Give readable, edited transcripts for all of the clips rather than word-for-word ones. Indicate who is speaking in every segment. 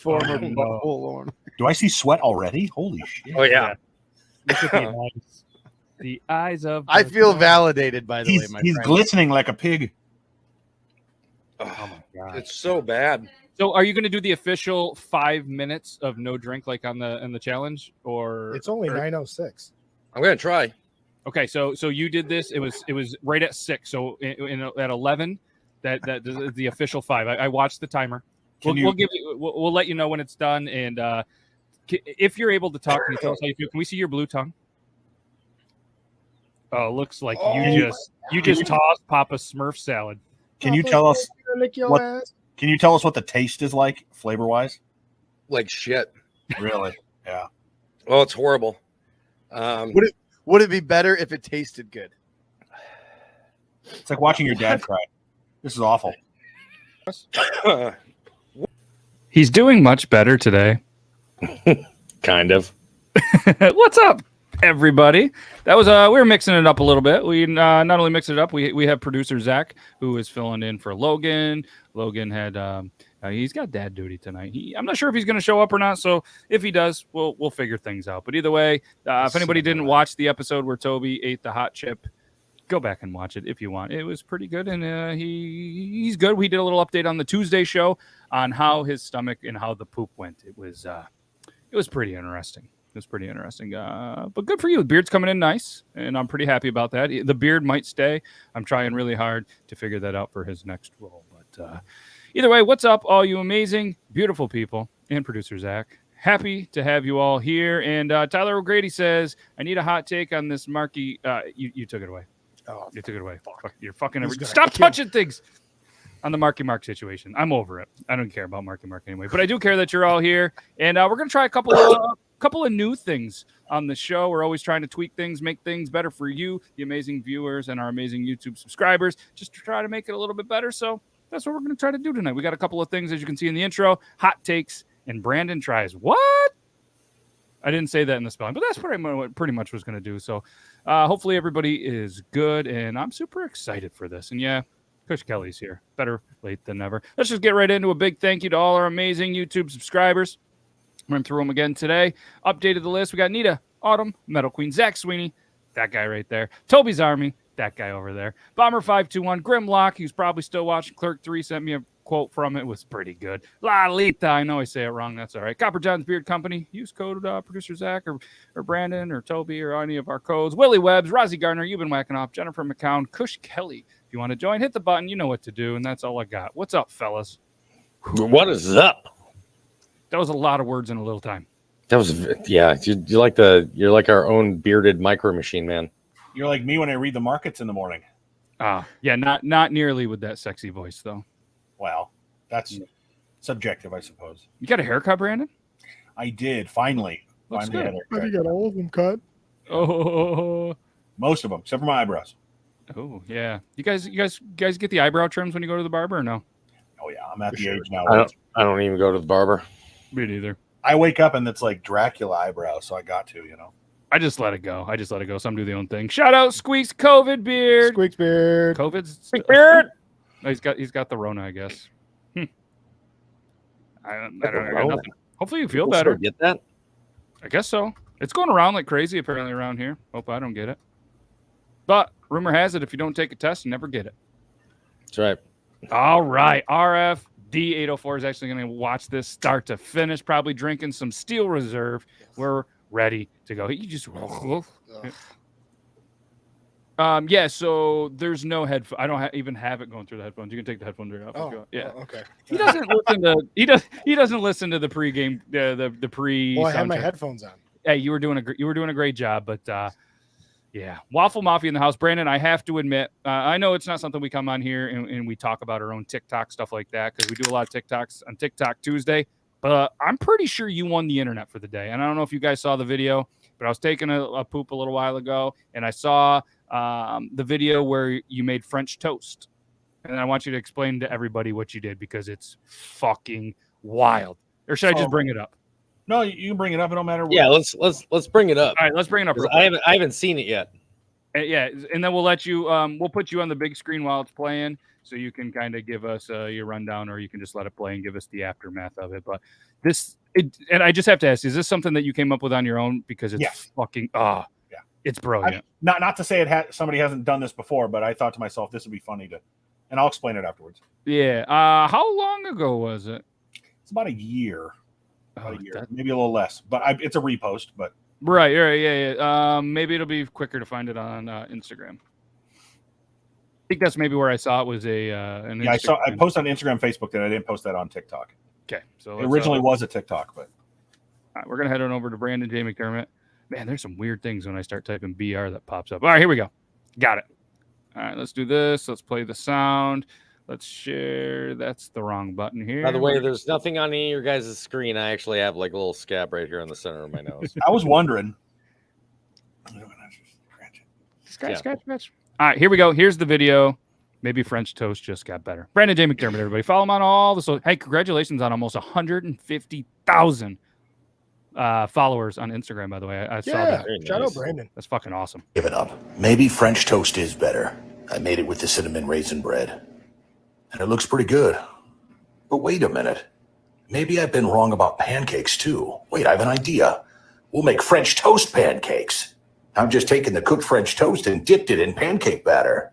Speaker 1: Former butthole.
Speaker 2: Do I see sweat already? Holy shit!
Speaker 3: Oh yeah.
Speaker 1: Look at the eyes. The eyes of.
Speaker 4: I feel validated, by the way, my
Speaker 2: He's
Speaker 4: friend.
Speaker 2: glistening like a pig.
Speaker 3: Oh
Speaker 1: my God.
Speaker 3: It's so bad.
Speaker 1: So, are you going to do the official 5 minutes of no drink like on the challenge, or
Speaker 5: It's only 9:06.
Speaker 3: I'm gonna try.
Speaker 1: Okay, so you did this. It was right at 6. So at 11, that is the official 5. I watched the timer. We'll let you know when it's done, and if you're able to talk, can you tell us how you feel? Can we see your blue tongue? Oh, it looks like you just tossed Papa Smurf salad.
Speaker 2: Can you tell us
Speaker 5: Lick your
Speaker 2: what?
Speaker 5: ass.
Speaker 2: Can you tell us what the taste is like, flavor wise?
Speaker 3: Like shit.
Speaker 2: Really? Yeah.
Speaker 3: Oh, it's horrible.
Speaker 4: Would it be better if it tasted good?
Speaker 2: It's like watching your dad cry. This is awful.
Speaker 1: He's doing much better today.
Speaker 3: Kind of.
Speaker 1: What's up, everybody? That was we were mixing it up a little bit. We not only mixed it up, we have producer Zach, who is filling in for Logan. Logan had he's got dad duty tonight. I'm not sure if he's going to show up or not. So if he does, we'll figure things out. But either way, if anybody didn't watch the episode where Toby ate the hot chip, go back and watch it if you want. It was pretty good, and he's good. We did a little update on the Tuesday show on how his stomach and how the poop went. It was pretty interesting. It was pretty interesting. But good for you. The beard's coming in nice, and I'm pretty happy about that. The beard might stay. I'm trying really hard to figure that out for his next role. But either way, what's up, all you amazing, beautiful people, and producer Zach? Happy to have you all here. And Tyler O'Grady says, I need a hot take on this Marky. You took it away.
Speaker 5: Oh,
Speaker 1: You took it away. Fuck, you're fucking
Speaker 5: He's gonna
Speaker 1: Stop
Speaker 5: kill-
Speaker 1: touching things on the Marky Mark situation. I'm over it. I don't care about Marky Mark anyway. But I do care that you're all here. And we're going to try a couple of new things on the show. We're always trying to tweak things, make things better for you, the amazing viewers, and our amazing YouTube subscribers, just to try to make it a little bit better. So that's what we're going to try to do tonight. We got a couple of things, as you can see in the intro, hot takes, and Brandon tries what? I didn't say that in the spelling, but that's pretty much was going to do. So hopefully everybody is good, and I'm super excited for this. And yeah, Kush Kelly's here. Better late than never. Let's just get right into a big thank you to all our amazing YouTube subscribers. Run through them again today. Updated the list. We got Nita, Autumn, Metal Queen, Zach Sweeney, that guy right there. Toby's Army, that guy over there. Bomber521, Grimlock, he's probably still watching. Clerk 3 sent me a quote from it. It was pretty good. Lalita, I know I say it wrong. That's all right. Copper John's Beard Company. Use code producer Zach or Brandon or Toby or any of our codes. Willie Webbs, Rozzy Gardner, you've been whacking off. Jennifer McCown, Kush Kelly. If you want to join, hit the button. You know what to do, and that's all I got. What's up, fellas?
Speaker 3: What is up?
Speaker 1: That was a lot of words in a little time.
Speaker 3: That was you're like our own bearded micro machine, man.
Speaker 2: You're like me when I read the markets in the morning.
Speaker 1: Yeah, not nearly with that sexy voice though.
Speaker 2: Wow, that's subjective, I suppose.
Speaker 1: You got a haircut, Brandon?
Speaker 2: I did finally.
Speaker 1: Looks
Speaker 2: Finally had a
Speaker 5: But
Speaker 2: haircut.
Speaker 5: you got all of them cut.
Speaker 1: Oh,
Speaker 2: Most of them, except for my eyebrows.
Speaker 1: oh yeah. You guys get the eyebrow trims when you go to the barber or no?
Speaker 2: Oh yeah, I'm at the age now.
Speaker 3: I don't even go to the barber.
Speaker 1: Me neither.
Speaker 2: I wake up and it's like Dracula eyebrows, so I got to,
Speaker 1: I just let it go. Some do the own thing. Shout out Squeaks COVID beard.
Speaker 5: Squeaks beard.
Speaker 1: COVID's
Speaker 3: Beard.
Speaker 1: No, he's got the Rona, I guess. I got nothing. Hopefully you feel
Speaker 3: People
Speaker 1: better.
Speaker 3: still get that?
Speaker 1: I guess so. It's going around like crazy apparently around here. Hope I don't get it. But rumor has it if you don't take a test, you never get it.
Speaker 3: That's right.
Speaker 1: All right. RFD804 is actually going to watch this start to finish, probably drinking some Steel Reserve. We're ready to go. You just yeah, so there's no headphone. I don't even have it going through the headphones. You can take the headphones right off. If you want. Yeah.
Speaker 5: Okay.
Speaker 1: He doesn't listen to the pregame the pre.
Speaker 5: Well, I had my
Speaker 1: soundtrack.
Speaker 5: headphones on.
Speaker 1: Hey, you were doing a great job, but yeah, Waffle Mafia in the house. Brandon, I have to admit, I know it's not something we come on here and we talk about our own TikTok stuff like that because we do a lot of TikToks on TikTok Tuesday. But I'm pretty sure you won the internet for the day, and I don't know if you guys saw the video, but I was taking a poop a little while ago, and I saw the video where you made French toast, and I want you to explain to everybody what you did because it's fucking wild. Or should I just bring it up?
Speaker 2: No, you can bring it up. It don't matter.
Speaker 3: Yeah, let's bring it up.
Speaker 1: All right, let's bring it up.
Speaker 3: 'Cause I haven't seen it yet.
Speaker 1: Yeah, and then we'll let you. We'll put you on the big screen while it's playing, so you can kind of give us your rundown, or you can just let it play and give us the aftermath of it. But and I just have to ask, is this something that you came up with on your own? Because it's
Speaker 2: Yes.
Speaker 1: fucking it's
Speaker 2: I
Speaker 1: brilliant.
Speaker 2: mean, not to say somebody hasn't done this before, but I thought to myself this would be funny and I'll explain it afterwards.
Speaker 1: Yeah. How long ago was it?
Speaker 2: It's about a year,
Speaker 1: Oh,
Speaker 2: maybe a little less, but it's a repost. But
Speaker 1: right, yeah. Maybe it'll be quicker to find it on Instagram. I think that's maybe where I saw it was an Instagram.
Speaker 2: I posted on Instagram, Facebook, that I didn't post that on TikTok.
Speaker 1: Okay, so
Speaker 2: it originally was a TikTok, but
Speaker 1: all right, we're gonna head on over to Brandon J McDermott. Man, there's some weird things when I start typing BR that pops up. All right, here we go. Got it. All right, let's do this. Let's play the sound. Let's share. That's the wrong button here.
Speaker 3: By the way, there's nothing on any of your guys' screen. I actually have like a little scab right here on the center of my nose.
Speaker 2: I was wondering.
Speaker 1: Scratch. All right, here we go. Here's the video. Maybe French toast just got better. Brandon J McDermott, everybody. Follow him on all the hey, congratulations on almost 150,000 followers on Instagram, by the way. I saw that.
Speaker 5: Shout out Brandon.
Speaker 1: That's fucking awesome.
Speaker 6: Give it up. Maybe French toast is better. I made it with the cinnamon raisin bread. And it looks pretty good. But wait a minute. Maybe I've been wrong about pancakes too. Wait, I have an idea. We'll make French toast pancakes. I've just taken the cooked French toast and dipped it in pancake batter.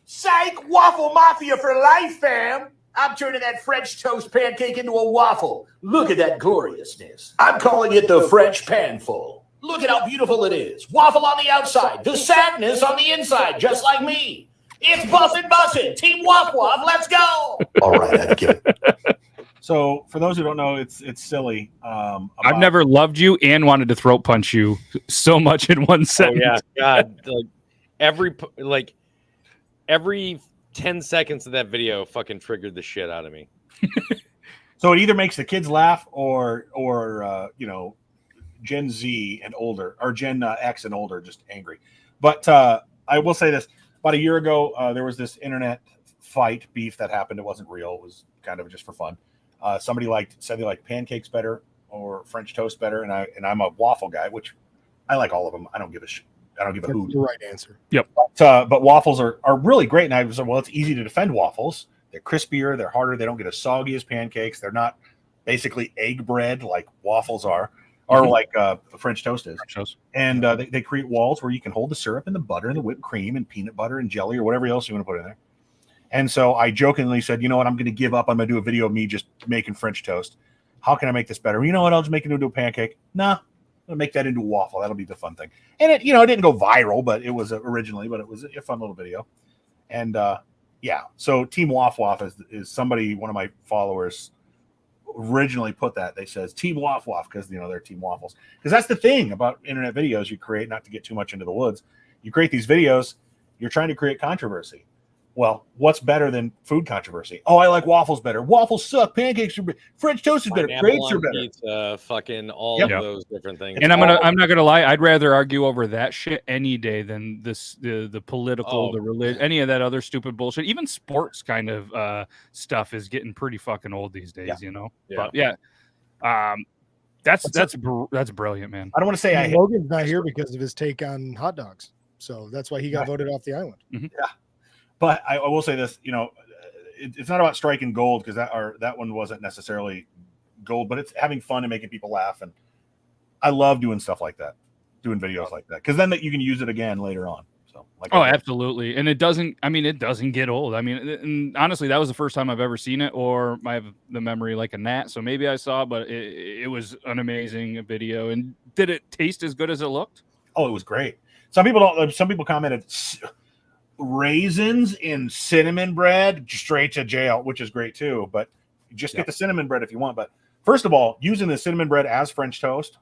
Speaker 7: Psych, waffle mafia for life, fam. I'm turning that French toast pancake into a waffle. Look at that gloriousness. I'm calling it the French panful. Look at how beautiful it is. Waffle on the outside, the sadness on the inside, just like me. It's bussin', Team Waff Waff, let's go.
Speaker 6: All right, I'd give it.
Speaker 2: So for those who don't know, it's silly.
Speaker 1: I've never loved you and wanted to throat punch you so much in one sentence.
Speaker 3: Oh, yeah, God, every 10 seconds of that video fucking triggered the shit out of me.
Speaker 2: So it either makes the kids laugh or Gen Z and older, or Gen X and older, just angry. But I will say this: about a year ago, there was this internet beef that happened. It wasn't real; it was kind of just for fun. Somebody said they like pancakes better or French toast better, and I'm a waffle guy, which I like all of them. I don't give a shit. I don't give a hoot.
Speaker 5: The right answer.
Speaker 1: Yep.
Speaker 2: But waffles are really great, and I was like, well, it's easy to defend waffles. They're crispier, they're harder, they don't get as soggy as pancakes. They're not basically egg bread like waffles are, or like French toast is.
Speaker 1: French toast.
Speaker 2: And they create walls where you can hold the syrup and the butter and the whipped cream and peanut butter and jelly or whatever else you want to put in there. And so I jokingly said, you know what, I'm going to give up. I'm going to do a video of me just making French toast. How can I make this better? You know what, I'll just make it into a pancake. Nah, I'm going to make that into a waffle. That'll be the fun thing. And it didn't go viral, but it was originally, but it was a fun little video. And so Team Waff Waff is somebody, one of my followers originally put that. They says Team Waff Waff because they're Team Waffles. Because that's the thing about internet videos you create, not to get too much into the woods. You create these videos, you're trying to create controversy. Well, what's better than food controversy? Oh, I like waffles better. Waffles suck. Pancakes are better. French toast is better. Grapes are better.
Speaker 3: Pizza, fucking all of those different things.
Speaker 1: And I'm not gonna lie, I'd rather argue over that shit any day than the political, the religion, any of that other stupid bullshit. Even sports kind of stuff is getting pretty fucking old these days, But that's brilliant, man.
Speaker 2: I don't want to say
Speaker 5: Logan's not here because of his take on hot dogs, so that's why he got voted off the island.
Speaker 1: Mm-hmm.
Speaker 2: Yeah. But I will say this, it's not about striking gold because that one wasn't necessarily gold, but it's having fun and making people laugh. And I love doing stuff like that, doing videos like that, because then you can use it again later on. So,
Speaker 1: absolutely. And it doesn't get old. I mean, and honestly, that was the first time I've ever seen it, or I have the memory like a gnat. So maybe I saw, but it was an amazing video. And did it taste as good as it looked?
Speaker 2: Oh, it was great. Some people commented raisins in cinnamon bread straight to jail, which is great too, but just get the cinnamon bread if you want. But first of all, using the cinnamon bread as French toast,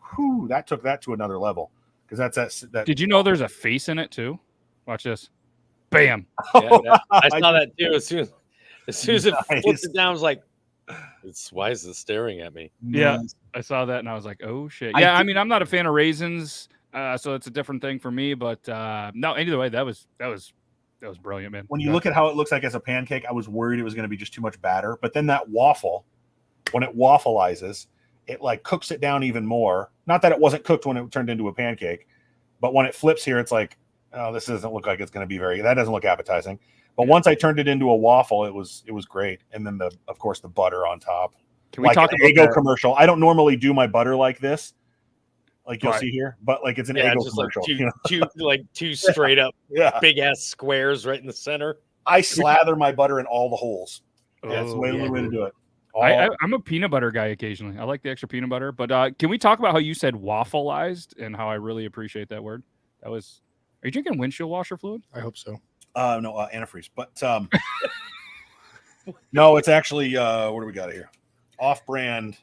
Speaker 2: that took that to another level, because that's that.
Speaker 1: Did you know there's a face in it too? Watch this. Bam.
Speaker 3: I saw that too. As soon as it flipped it down, I was like, why is this staring at me?
Speaker 1: Yeah, I saw that and I was like, oh shit. Yeah, I mean, I'm not a fan of raisins, so it's a different thing for me, but no, either way, that was brilliant, man.
Speaker 2: When you look at how it looks like as a pancake, I was worried it was going to be just too much batter. But then that waffle, when it waffleizes, it like cooks it down even more. Not that it wasn't cooked when it turned into a pancake, but when it flips here, it's like, oh, this doesn't look like it's going to be that doesn't look appetizing. But once I turned it into a waffle, it was great. And then of course the butter on top.
Speaker 1: Can we talk
Speaker 2: an
Speaker 1: about
Speaker 2: Eggo
Speaker 1: that?
Speaker 2: commercial? I don't normally do my butter like this, like you'll
Speaker 1: Right.
Speaker 2: see here, but like it's an
Speaker 3: Yeah,
Speaker 2: Eggo
Speaker 3: just
Speaker 2: commercial.
Speaker 3: like two straight up
Speaker 2: Yeah,
Speaker 3: big ass squares right in the center.
Speaker 2: I slather my butter in all the holes. That's the
Speaker 1: Oh,
Speaker 2: only way to do it.
Speaker 1: I'm a peanut butter guy occasionally. I like the extra peanut butter. But can we talk about how you said waffleized and how I really appreciate that word? That was. Are you drinking windshield washer fluid?
Speaker 5: I hope so.
Speaker 2: No, antifreeze. But no, it's actually what do we got here? Off-brand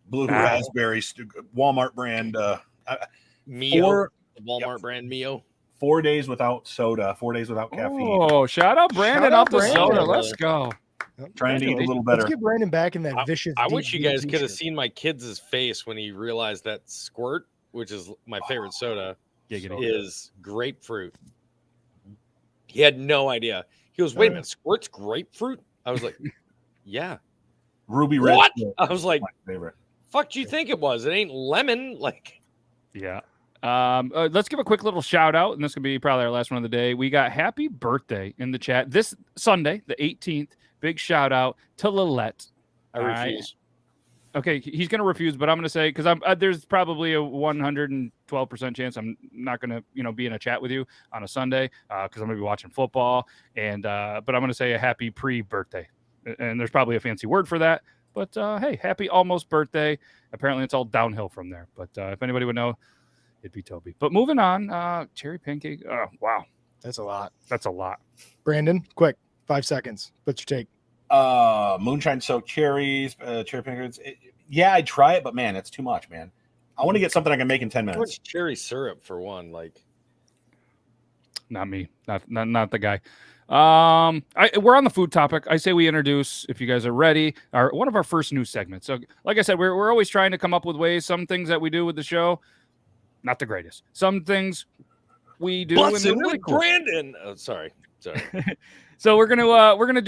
Speaker 2: blue raspberry Walmart brand.
Speaker 3: Mio, Walmart brand Mio.
Speaker 2: 4 days without soda, 4 days without caffeine.
Speaker 1: Oh, shout out Brandon
Speaker 5: Shout out
Speaker 1: off the
Speaker 5: Brandon,
Speaker 1: soda.
Speaker 3: brother.
Speaker 1: Let's go.
Speaker 2: Trying to eat a little
Speaker 5: Let's
Speaker 2: better.
Speaker 5: get Brandon back in that vicious.
Speaker 3: I
Speaker 5: deep
Speaker 3: wish you
Speaker 5: blue
Speaker 3: guys could have
Speaker 5: t-shirt.
Speaker 3: seen my kid's face when he realized that Squirt, which is my favorite soda, is grapefruit. He had no idea. He goes, "Wait a minute, Squirt's grapefruit?" I was like, "Yeah."
Speaker 2: Ruby red.
Speaker 3: What?
Speaker 2: Squirt.
Speaker 3: I was like,
Speaker 2: My favorite.
Speaker 3: "Fuck, do you think it was? It ain't lemon." Like,
Speaker 1: Yeah. Let's give a quick little shout out, and this could be probably our last one of the day. We got happy birthday in the chat this Sunday, the 18th. Big shout out to Lillette.
Speaker 3: I refuse.
Speaker 1: Okay, he's going to refuse, but I'm going to say because there's probably a 112% chance I'm not going to be in a chat with you on a Sunday because I'm going to be watching football. And but I'm going to say a happy pre-birthday, and there's probably a fancy word for that. But hey, happy almost birthday. Apparently, it's all downhill from there. But if anybody would know, it'd be Toby. But moving on, cherry pancake. Oh wow,
Speaker 5: That's a lot.
Speaker 1: that's a lot.
Speaker 5: Brandon, quick, 5 seconds. What's your take?
Speaker 2: Moonshine soaked cherries, cherry pancakes. Yeah, I'd try it, but man, it's too much, man. I want to get something I can make in 10
Speaker 3: Too
Speaker 2: minutes.
Speaker 3: much cherry syrup for one. Like,
Speaker 1: Not me. Not the guy. We're on the food topic. I say we introduce, if you guys are ready, one of our first news segments. So, like I said, we're always trying to come up with ways. Some things that we do with the show, not the greatest. Some things we do and they're
Speaker 3: Bussin'
Speaker 1: really
Speaker 3: with
Speaker 1: cool.
Speaker 3: Brandon. Oh, sorry.
Speaker 1: So we're gonna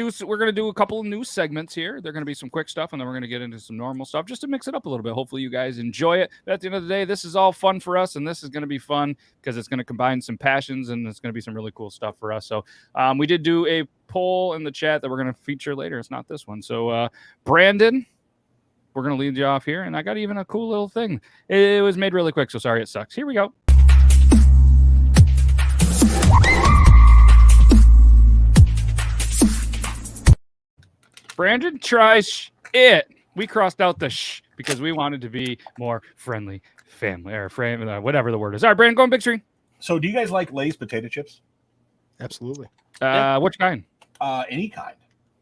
Speaker 1: do a couple of news segments here. They're gonna be some quick stuff, and then we're gonna get into some normal stuff just to mix it up a little bit. Hopefully, you guys enjoy it. But at the end of the day, this is all fun for us, and this is gonna be fun because it's gonna combine some passions, and it's gonna be some really cool stuff for us. So we did do a poll in the chat that we're gonna feature later. It's not this one. So Brandon, we're gonna lead you off here, and I got even a cool little thing. It was made really quick, so sorry it sucks. Here we go. Brandon tries it. We crossed out the sh because we wanted to be more friendly, family, or whatever the word is. All right, Brandon, go on big screen.
Speaker 2: So, do you guys like Lay's potato chips?
Speaker 5: Absolutely.
Speaker 1: Which kind?
Speaker 2: Any kind.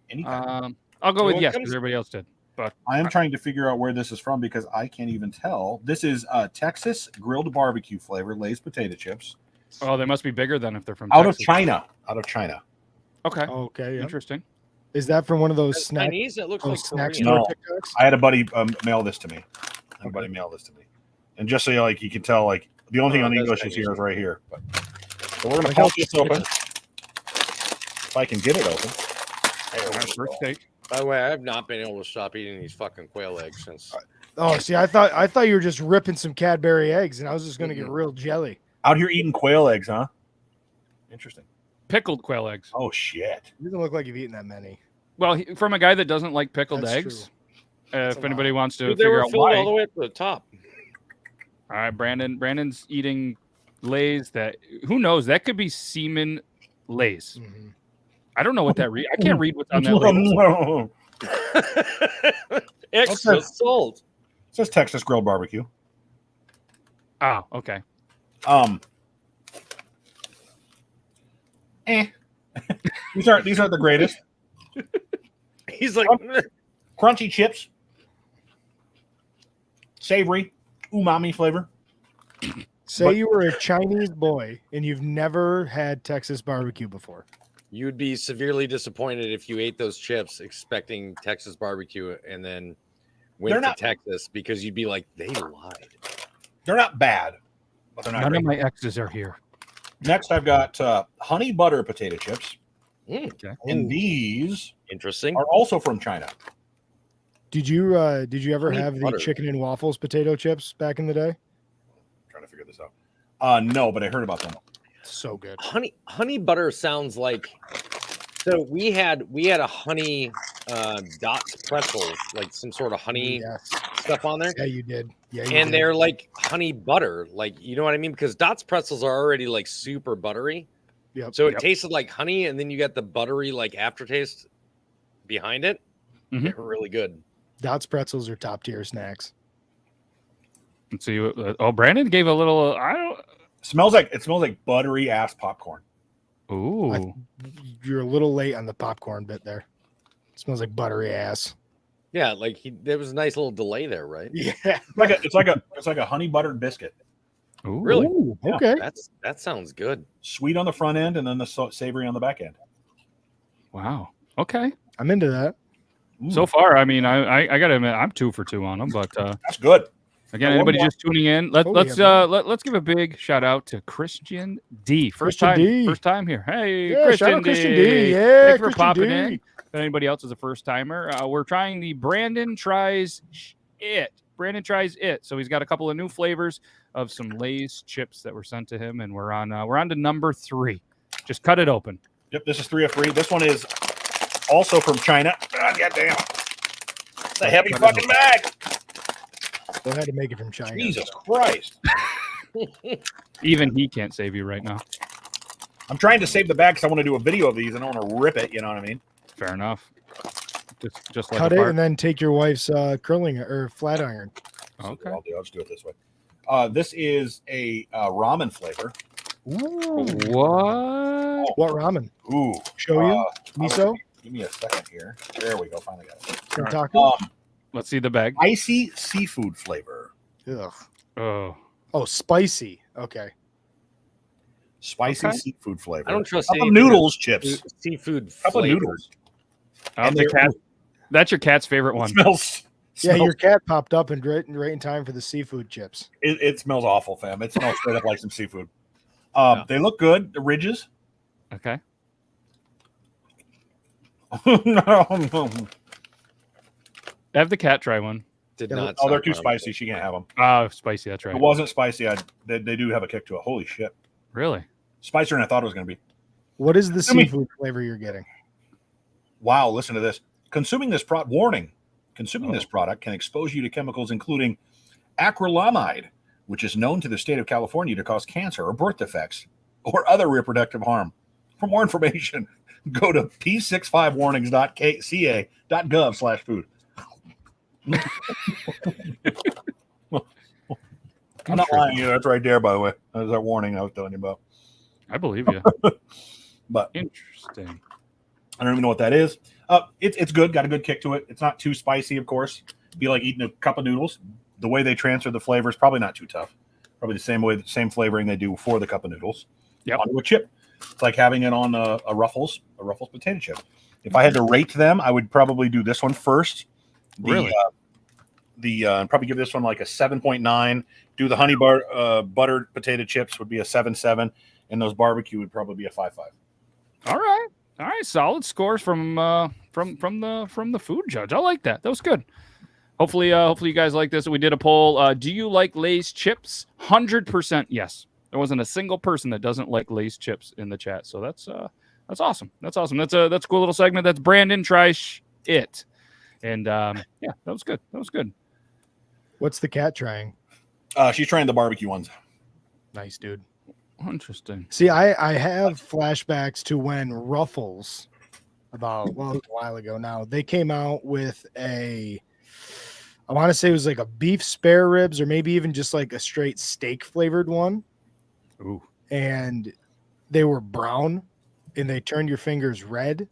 Speaker 2: Any kind.
Speaker 1: I'll go with
Speaker 3: Well,
Speaker 1: yes
Speaker 3: it
Speaker 1: because
Speaker 3: comes-
Speaker 1: everybody else did. But
Speaker 2: I am trying to figure out where this is from because I can't even tell. This is Texas grilled barbecue flavor Lay's potato chips
Speaker 1: oh, they must be bigger than if they're from
Speaker 2: out of
Speaker 1: Texas.
Speaker 2: China. Out of China.
Speaker 1: Okay,
Speaker 5: Okay. Yeah.
Speaker 1: interesting.
Speaker 5: Is that from one of those
Speaker 3: That's
Speaker 5: snack,
Speaker 3: Chinese. That looks like
Speaker 5: snack
Speaker 3: Korean.
Speaker 5: store
Speaker 2: No.
Speaker 5: TikToks?
Speaker 2: I had a buddy mail this to me. And just so you can tell, like the only thing
Speaker 3: Oh,
Speaker 2: on
Speaker 3: that's
Speaker 2: English is
Speaker 3: Chinese.
Speaker 2: here is right here. But, so we're gonna pop this open. If I can get it open.
Speaker 1: All right, first take.
Speaker 3: By the way, I have not been able to stop eating these fucking quail eggs since.
Speaker 5: Oh, see, I thought you were just ripping some Cadbury eggs, and I was just gonna get real jelly.
Speaker 2: Out here eating quail eggs, huh? Interesting.
Speaker 1: Pickled quail eggs.
Speaker 2: Oh shit.
Speaker 5: It doesn't look like you've eaten that many.
Speaker 1: Well, from a guy that doesn't like pickled
Speaker 5: That's
Speaker 1: eggs.
Speaker 5: That's
Speaker 1: If
Speaker 5: a
Speaker 1: anybody wants to
Speaker 3: Dude, they
Speaker 1: figure
Speaker 3: were
Speaker 1: out
Speaker 3: filled
Speaker 1: why.
Speaker 3: all the way up to the top.
Speaker 1: All right, Brandon's eating Lay's that who knows? That could be semen Lay's.
Speaker 5: Mm-hmm.
Speaker 1: I don't know what that I can't read what's on that label.
Speaker 3: Extra salt.
Speaker 2: It says Texas grilled barbecue.
Speaker 1: Oh, okay.
Speaker 2: These aren't the greatest.
Speaker 3: He's like,
Speaker 2: Crunchy chips. Savory. Umami flavor.
Speaker 5: Say you were a Chinese boy and you've never had Texas barbecue before.
Speaker 3: you would be severely disappointed if you ate those chips expecting Texas barbecue and then went to Texas, because you'd be like, they lied.
Speaker 2: They're not bad, but they're not
Speaker 1: None
Speaker 2: great.
Speaker 1: of my exes are here.
Speaker 2: Next, I've got honey butter potato chips.
Speaker 1: Okay.
Speaker 2: And these
Speaker 3: Interesting.
Speaker 2: are also from China.
Speaker 5: Did you ever
Speaker 3: Honey
Speaker 5: have
Speaker 3: butter.
Speaker 5: the chicken and waffles potato chips back in the day?
Speaker 2: I'm trying to figure this out. No, but I heard about them.
Speaker 5: So good.
Speaker 3: Honey butter sounds like. So we had a honey Dots pretzel, like some sort of honey
Speaker 5: Yes.
Speaker 3: stuff on there.
Speaker 5: Yeah, you did. Yeah, you
Speaker 3: And
Speaker 5: did.
Speaker 3: they're like honey butter, like, you know what I mean? Because Dots pretzels are already like super buttery.
Speaker 5: Yep.
Speaker 3: So it tasted like honey, and then you got the buttery like aftertaste behind it.
Speaker 1: Mhm.
Speaker 3: They're really good.
Speaker 5: Dots pretzels are top tier snacks.
Speaker 1: Let's see. Brandon gave a little.
Speaker 2: It smells like buttery ass popcorn.
Speaker 1: Ooh.
Speaker 5: You're a little late on the popcorn bit there. It smells like buttery ass.
Speaker 3: Yeah, like there was a nice little delay there, right?
Speaker 5: Yeah.
Speaker 2: It's like a honey buttered biscuit.
Speaker 1: Ooh.
Speaker 3: Really?
Speaker 5: Ooh, okay.
Speaker 3: That sounds good.
Speaker 2: Sweet on the front end and then the savory on the back end.
Speaker 1: Wow. Okay.
Speaker 5: I'm into that.
Speaker 1: So far, I mean, I gotta admit, I'm 2 for 2 on them. But
Speaker 2: That's good.
Speaker 1: again,
Speaker 2: Now,
Speaker 1: anybody
Speaker 2: one more.
Speaker 1: just tuning in, let's give a big shout out to Christian D. First time here. Hey,
Speaker 5: Yeah,
Speaker 1: Christian
Speaker 5: shout out
Speaker 1: D.
Speaker 5: Christian D. Yeah,
Speaker 1: Thanks for
Speaker 5: Christian
Speaker 1: popping
Speaker 5: D.
Speaker 1: in. If anybody else is a first timer, we're trying the Brandon Tries It. Brandon Tries It. So he's got a couple of new flavors of some Lay's chips that were sent to him, and we're on to number 3. Just cut it open.
Speaker 2: Yep, this is 3 of 3. This one is also from China. God damn. It's a heavy fucking bag.
Speaker 5: They had to make it from China.
Speaker 2: Jesus Christ.
Speaker 1: Even he can't save you right now.
Speaker 2: I'm trying to save the bag because I want to do a video of these. I don't want to rip it. You know what I mean?
Speaker 1: Fair enough. Just like
Speaker 5: Cut
Speaker 1: a
Speaker 5: it
Speaker 1: part.
Speaker 5: and then take your wife's curling or flat iron.
Speaker 1: Okay.
Speaker 2: I'll just do it this way. This is a ramen flavor.
Speaker 5: Ooh.
Speaker 1: What?
Speaker 5: What ramen?
Speaker 2: Ooh.
Speaker 5: Show you? Miso?
Speaker 2: Give me a second here. There we go. Finally got it.
Speaker 5: Kentucky?
Speaker 1: Let's see the bag.
Speaker 2: Icy seafood flavor.
Speaker 5: Ugh.
Speaker 1: Oh.
Speaker 5: Oh, spicy. Okay.
Speaker 2: Spicy
Speaker 1: Okay.
Speaker 2: seafood flavor.
Speaker 3: I don't trust
Speaker 2: Couple
Speaker 3: anything
Speaker 2: noodles,
Speaker 3: that's
Speaker 2: chips.
Speaker 3: seafood
Speaker 2: Couple
Speaker 3: flavor.
Speaker 2: noodles.
Speaker 1: Oh, that's your cat's favorite one.
Speaker 2: Smells.
Speaker 5: Yeah,
Speaker 2: smells-
Speaker 5: your cat popped up and right in time for the seafood chips.
Speaker 2: It smells awful, fam. It smells straight up like some seafood.
Speaker 1: Yeah.
Speaker 2: They look good. The ridges.
Speaker 1: Okay. Have the cat try one.
Speaker 3: Did
Speaker 5: Yeah,
Speaker 3: not.
Speaker 2: Oh, they're
Speaker 3: sound
Speaker 2: too
Speaker 3: promising.
Speaker 2: spicy. She can't have them.
Speaker 1: Oh, spicy. That's
Speaker 2: If
Speaker 1: right.
Speaker 2: it wasn't spicy, they do have a kick to it. Holy shit.
Speaker 1: Really?
Speaker 2: Spicier than I thought it was going to be.
Speaker 5: What is the
Speaker 2: I mean-
Speaker 5: seafood flavor you're getting?
Speaker 2: Wow, listen to this. Consuming this product can expose you to chemicals including acrylamide, which is known to the state of California to cause cancer or birth defects or other reproductive harm. For more information, go to p65warnings.ca.gov/food. I'm not lying to you. That's right there, by the way. That was that warning I was telling you about.
Speaker 1: I believe you.
Speaker 2: But
Speaker 1: Interesting.
Speaker 2: I don't even know what that is. It's good. Got a good kick to it. It's not too spicy, of course. Be like eating a cup of noodles. The way they transfer the flavor is probably not too tough. Probably the same flavoring they do for the cup of noodles.
Speaker 1: Yep.
Speaker 2: Onto a chip. It's like having it on a Ruffles potato chip. If I had to rate them, I would probably do this one first.
Speaker 1: Really?
Speaker 2: Probably give this one like a 7.9. Do the honey buttered potato chips would be a 7.7, and those barbecue would probably be a 5.5.
Speaker 1: All right. Solid scores from the food judge. I like that. That was good. Hopefully you guys like this. We did a poll. Do you like Lay's chips? 100% yes. There wasn't a single person that doesn't like Lay's chips in the chat. So that's awesome. That's awesome. That's a cool little segment. That's Brandon Tries It. And yeah, that was good.
Speaker 5: What's the cat trying?
Speaker 2: She's trying the barbecue ones.
Speaker 5: Nice, dude.
Speaker 1: Interesting.
Speaker 5: See, I have flashbacks to when Ruffles, it was a while ago now, they came out with I want to say it was like a beef spare ribs or maybe even just like a straight steak flavored one.
Speaker 1: Ooh.
Speaker 5: And they were brown and they turned your fingers red.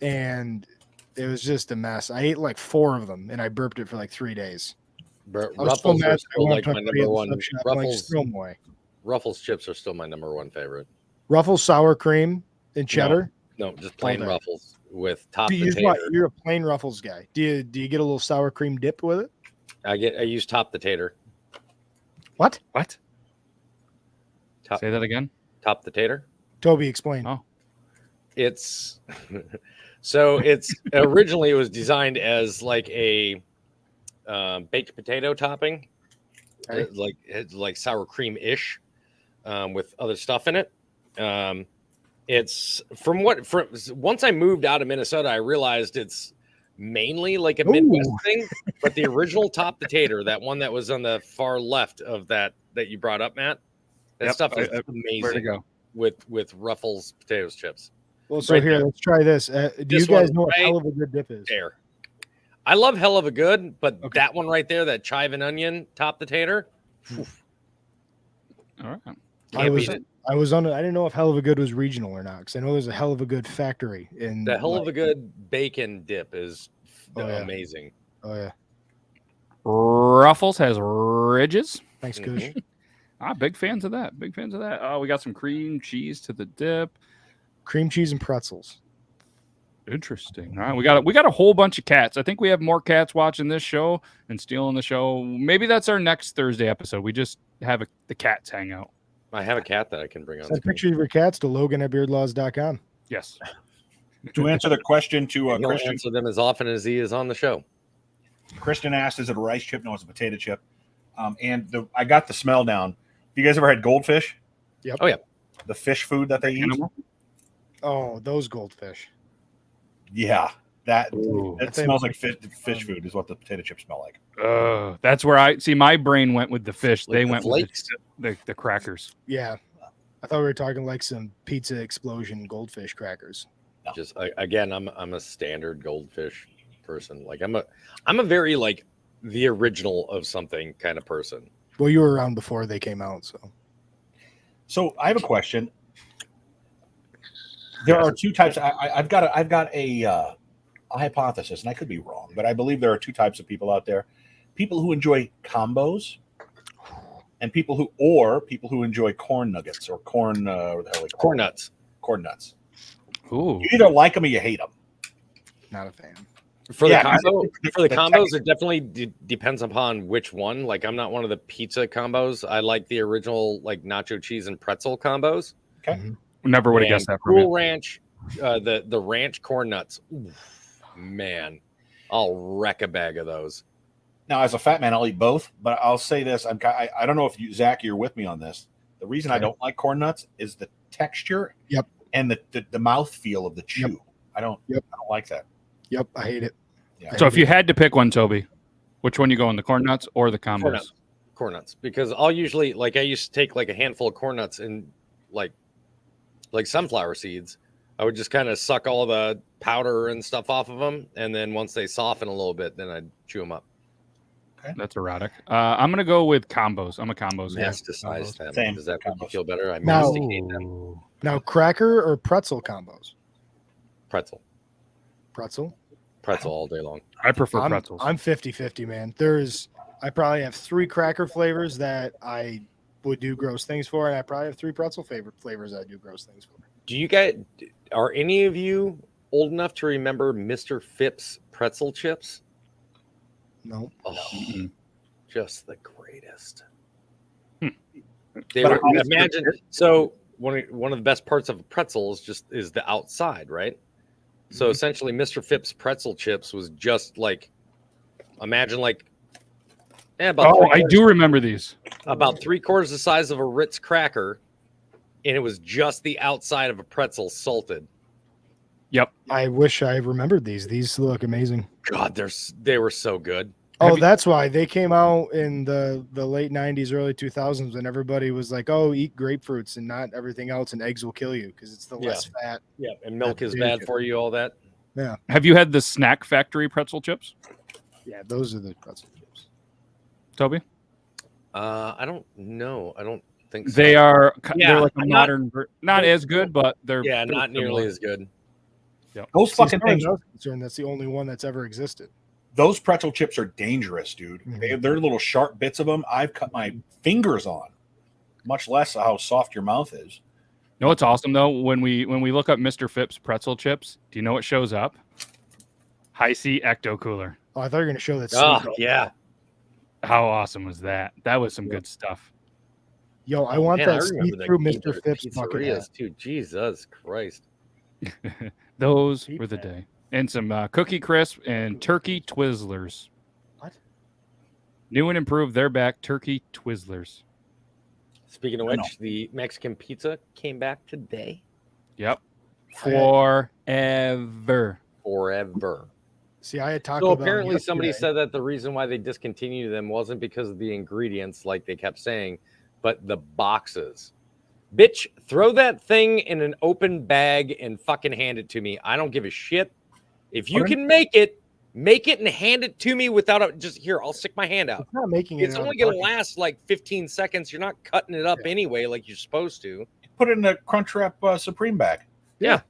Speaker 5: And it was just a mess. I ate like 4 of them and I burped it for like 3 days.
Speaker 3: Ruffles are still like my number one. Ruffles chips are still my number one favorite.
Speaker 5: Ruffles sour cream and cheddar.
Speaker 3: No, just plain
Speaker 5: Okay.
Speaker 3: Ruffles with top
Speaker 5: Do you
Speaker 3: the tater.
Speaker 5: You're a plain Ruffles guy. Do you get a little sour cream dip with it?
Speaker 3: I use top the tater.
Speaker 5: What?
Speaker 3: Top,
Speaker 1: Say that again.
Speaker 3: top the tater.
Speaker 5: Toby, explain.
Speaker 1: Oh.
Speaker 3: It's so it's originally it was designed as like a baked potato topping,
Speaker 5: Okay.
Speaker 3: like sour cream ish. with other stuff in it. It's once I moved out of Minnesota, I realized it's mainly like a Midwest thing. But the original top potato, that one that was on the far left of that you brought up, Matt, that stuff is amazing.
Speaker 1: Where to go?
Speaker 3: With Ruffles potato chips.
Speaker 5: Well, so here, let's try this. Do you guys know what hell of a good dip is?
Speaker 3: There. I love hell of a good, but that one right there, that chive and onion top potato.
Speaker 1: All right.
Speaker 5: I didn't know if hell of a good was regional or not, because I know there's a hell of a good factory in
Speaker 3: the hell of a good bacon dip is amazing.
Speaker 5: Oh yeah.
Speaker 1: Ruffles has ridges.
Speaker 5: Thanks, Kush.
Speaker 1: Big fans of that. Big fans of that. Oh, we got some cream cheese to the dip.
Speaker 5: Cream cheese and pretzels.
Speaker 1: Interesting. All right, we got a whole bunch of cats. I think we have more cats watching this show and stealing the show. Maybe that's our next Thursday episode. We just have the cats hang out.
Speaker 3: I have a cat that I can bring on.
Speaker 5: Send pictures of your cats to Logan@beardlaws.com.
Speaker 1: Yes.
Speaker 2: To answer the question to
Speaker 3: He'll
Speaker 2: Christian,
Speaker 3: answer them as often as he is on the show.
Speaker 2: Christian asked, "Is it a rice chip?" No, it's a potato chip. I got the smell down. Have you guys ever had goldfish?
Speaker 5: Yep.
Speaker 3: Oh yeah.
Speaker 2: The fish food that they eat.
Speaker 5: Oh, those goldfish.
Speaker 2: Yeah, that smells like fish food is what the potato chips smell like.
Speaker 1: That's where I see my brain went with the fish.
Speaker 3: Like
Speaker 1: they
Speaker 3: the
Speaker 1: went
Speaker 3: flakes.
Speaker 1: with the crackers.
Speaker 5: Yeah. I thought we were talking like some pizza explosion goldfish crackers.
Speaker 2: No.
Speaker 3: Just again, I'm a standard goldfish person. Like I'm a very like the original of something kind of person.
Speaker 5: Well, you were around before they came out, so.
Speaker 2: So I have a question. There are two types. I've got a hypothesis, and I could be wrong, but I believe there are two types of people out there: people who enjoy combos, and people who enjoy corn nuggets or corn
Speaker 3: Corn nuts.
Speaker 2: Corn nuts.
Speaker 1: Ooh.
Speaker 2: You either like them or you hate them.
Speaker 5: Not a fan.
Speaker 3: For
Speaker 2: Yeah,
Speaker 3: the
Speaker 2: the
Speaker 3: combos, it definitely depends upon which one. Like I'm not one of the pizza combos. I like the original like nacho cheese and pretzel combos.
Speaker 2: Okay.
Speaker 5: Mhm.
Speaker 1: Never would have guessed that. From
Speaker 3: Cool
Speaker 1: you.
Speaker 3: Ranch, the ranch corn nuts. Ooh, man, I'll wreck a bag of those.
Speaker 2: Now, as a fat man, I'll eat both, but I'll say this: I don't know if Zach, you're with me on this. The reason I don't like corn nuts is the texture.
Speaker 5: Yep.
Speaker 2: And the mouth feel of the chew.
Speaker 5: Yep.
Speaker 2: I don't like that.
Speaker 5: Yep, I hate it.
Speaker 2: Yeah.
Speaker 1: So if you had to pick one, Toby, which one you going, the corn nuts or the combos?
Speaker 3: Corn nuts, because I'll usually I used to take like a handful of corn nuts and like sunflower seeds. I would just kind of suck all the powder and stuff off of them, and then once they soften a little bit, then I'd chew them up.
Speaker 2: Okay.
Speaker 1: That's erotic. I'm gonna go with combos. I'm a combos guy.
Speaker 3: Masticize them.
Speaker 2: Same.
Speaker 3: Does that make you feel better? I
Speaker 5: Now-
Speaker 3: masticate them.
Speaker 5: Now, cracker or pretzel combos?
Speaker 3: Pretzel all day long.
Speaker 1: I prefer pretzels.
Speaker 5: I'm 50-50, man. I probably have 3 cracker flavors that I would do gross things for, and I probably have 3 pretzel flavors I do gross things for.
Speaker 3: Do you guys? Are any of you old enough to remember Mr. Phipps pretzel chips?
Speaker 5: No.
Speaker 3: Oh, just the greatest.
Speaker 1: Hmm.
Speaker 3: Imagine so. One of the best parts of a pretzel is the outside, right? So essentially, Mr. Phipps pretzel chips was just like, imagine like,
Speaker 1: I do remember these.
Speaker 3: about 3/4 the size of a Ritz cracker, and it was just the outside of a pretzel salted.
Speaker 1: Yep.
Speaker 5: I wish I remembered these. These look amazing.
Speaker 3: God, they were so good.
Speaker 5: Oh, that's why they came out in the late 90s, early 2000s when everybody was like, oh, eat grapefruits and not everything else, and eggs will kill you because it's the less fat.
Speaker 3: Yeah, and milk is bad for you, all that.
Speaker 5: Yeah.
Speaker 1: Have you had the Snack Factory pretzel chips,
Speaker 5: Yeah, those are the pretzel chips.
Speaker 1: Toby?
Speaker 3: I don't know. I don't think so.
Speaker 1: They're
Speaker 3: Yeah,
Speaker 1: like a modern, not as good, but they're
Speaker 3: not nearly as good.
Speaker 1: Yep.
Speaker 2: Those fucking things.
Speaker 5: That's the only one that's ever existed.
Speaker 2: Those pretzel chips are dangerous, dude.
Speaker 5: Mhm.
Speaker 2: They're little sharp bits of them. I've cut my fingers on, much less how soft your mouth is.
Speaker 1: No, it's awesome though. When we look up Mr. Phipps pretzel chips, do you know what shows up? High C Ecto Cooler.
Speaker 5: Oh, I thought you were going to show that.
Speaker 3: Oh,
Speaker 5: sleeve.
Speaker 3: yeah.
Speaker 1: How awesome was that? That was some good stuff.
Speaker 5: Yo, I want
Speaker 3: Man, I
Speaker 5: that
Speaker 3: remember
Speaker 5: see-through
Speaker 3: the
Speaker 5: Mr. Phipps bucket hat.
Speaker 3: pizzerias too. Jesus Christ.
Speaker 1: Those were the day. And some Cookie Crisp and Turkey Twizzlers.
Speaker 5: What?
Speaker 1: New and improved, they're back. Turkey Twizzlers.
Speaker 3: Speaking of
Speaker 2: I know.
Speaker 3: which, the Mexican pizza came back today.
Speaker 1: Yep. Forever.
Speaker 3: Forever.
Speaker 5: See, I had Taco
Speaker 3: So
Speaker 5: Bell
Speaker 3: apparently somebody
Speaker 5: yesterday.
Speaker 3: said that the reason why they discontinued them wasn't because of the ingredients, like they kept saying, but the boxes. Bitch, throw that thing in an open bag and fucking hand it to me. I don't give a shit. If you can make it and hand it to me without a just here. I'll stick my hand out.
Speaker 5: It's not making it.
Speaker 3: It's
Speaker 5: out of
Speaker 3: only
Speaker 5: the
Speaker 3: going to
Speaker 5: parking lot.
Speaker 3: last like 15 seconds. You're not cutting it up anyway, like you're supposed to.
Speaker 2: Put it in a Crunchwrap Supreme bag.
Speaker 3: Yeah.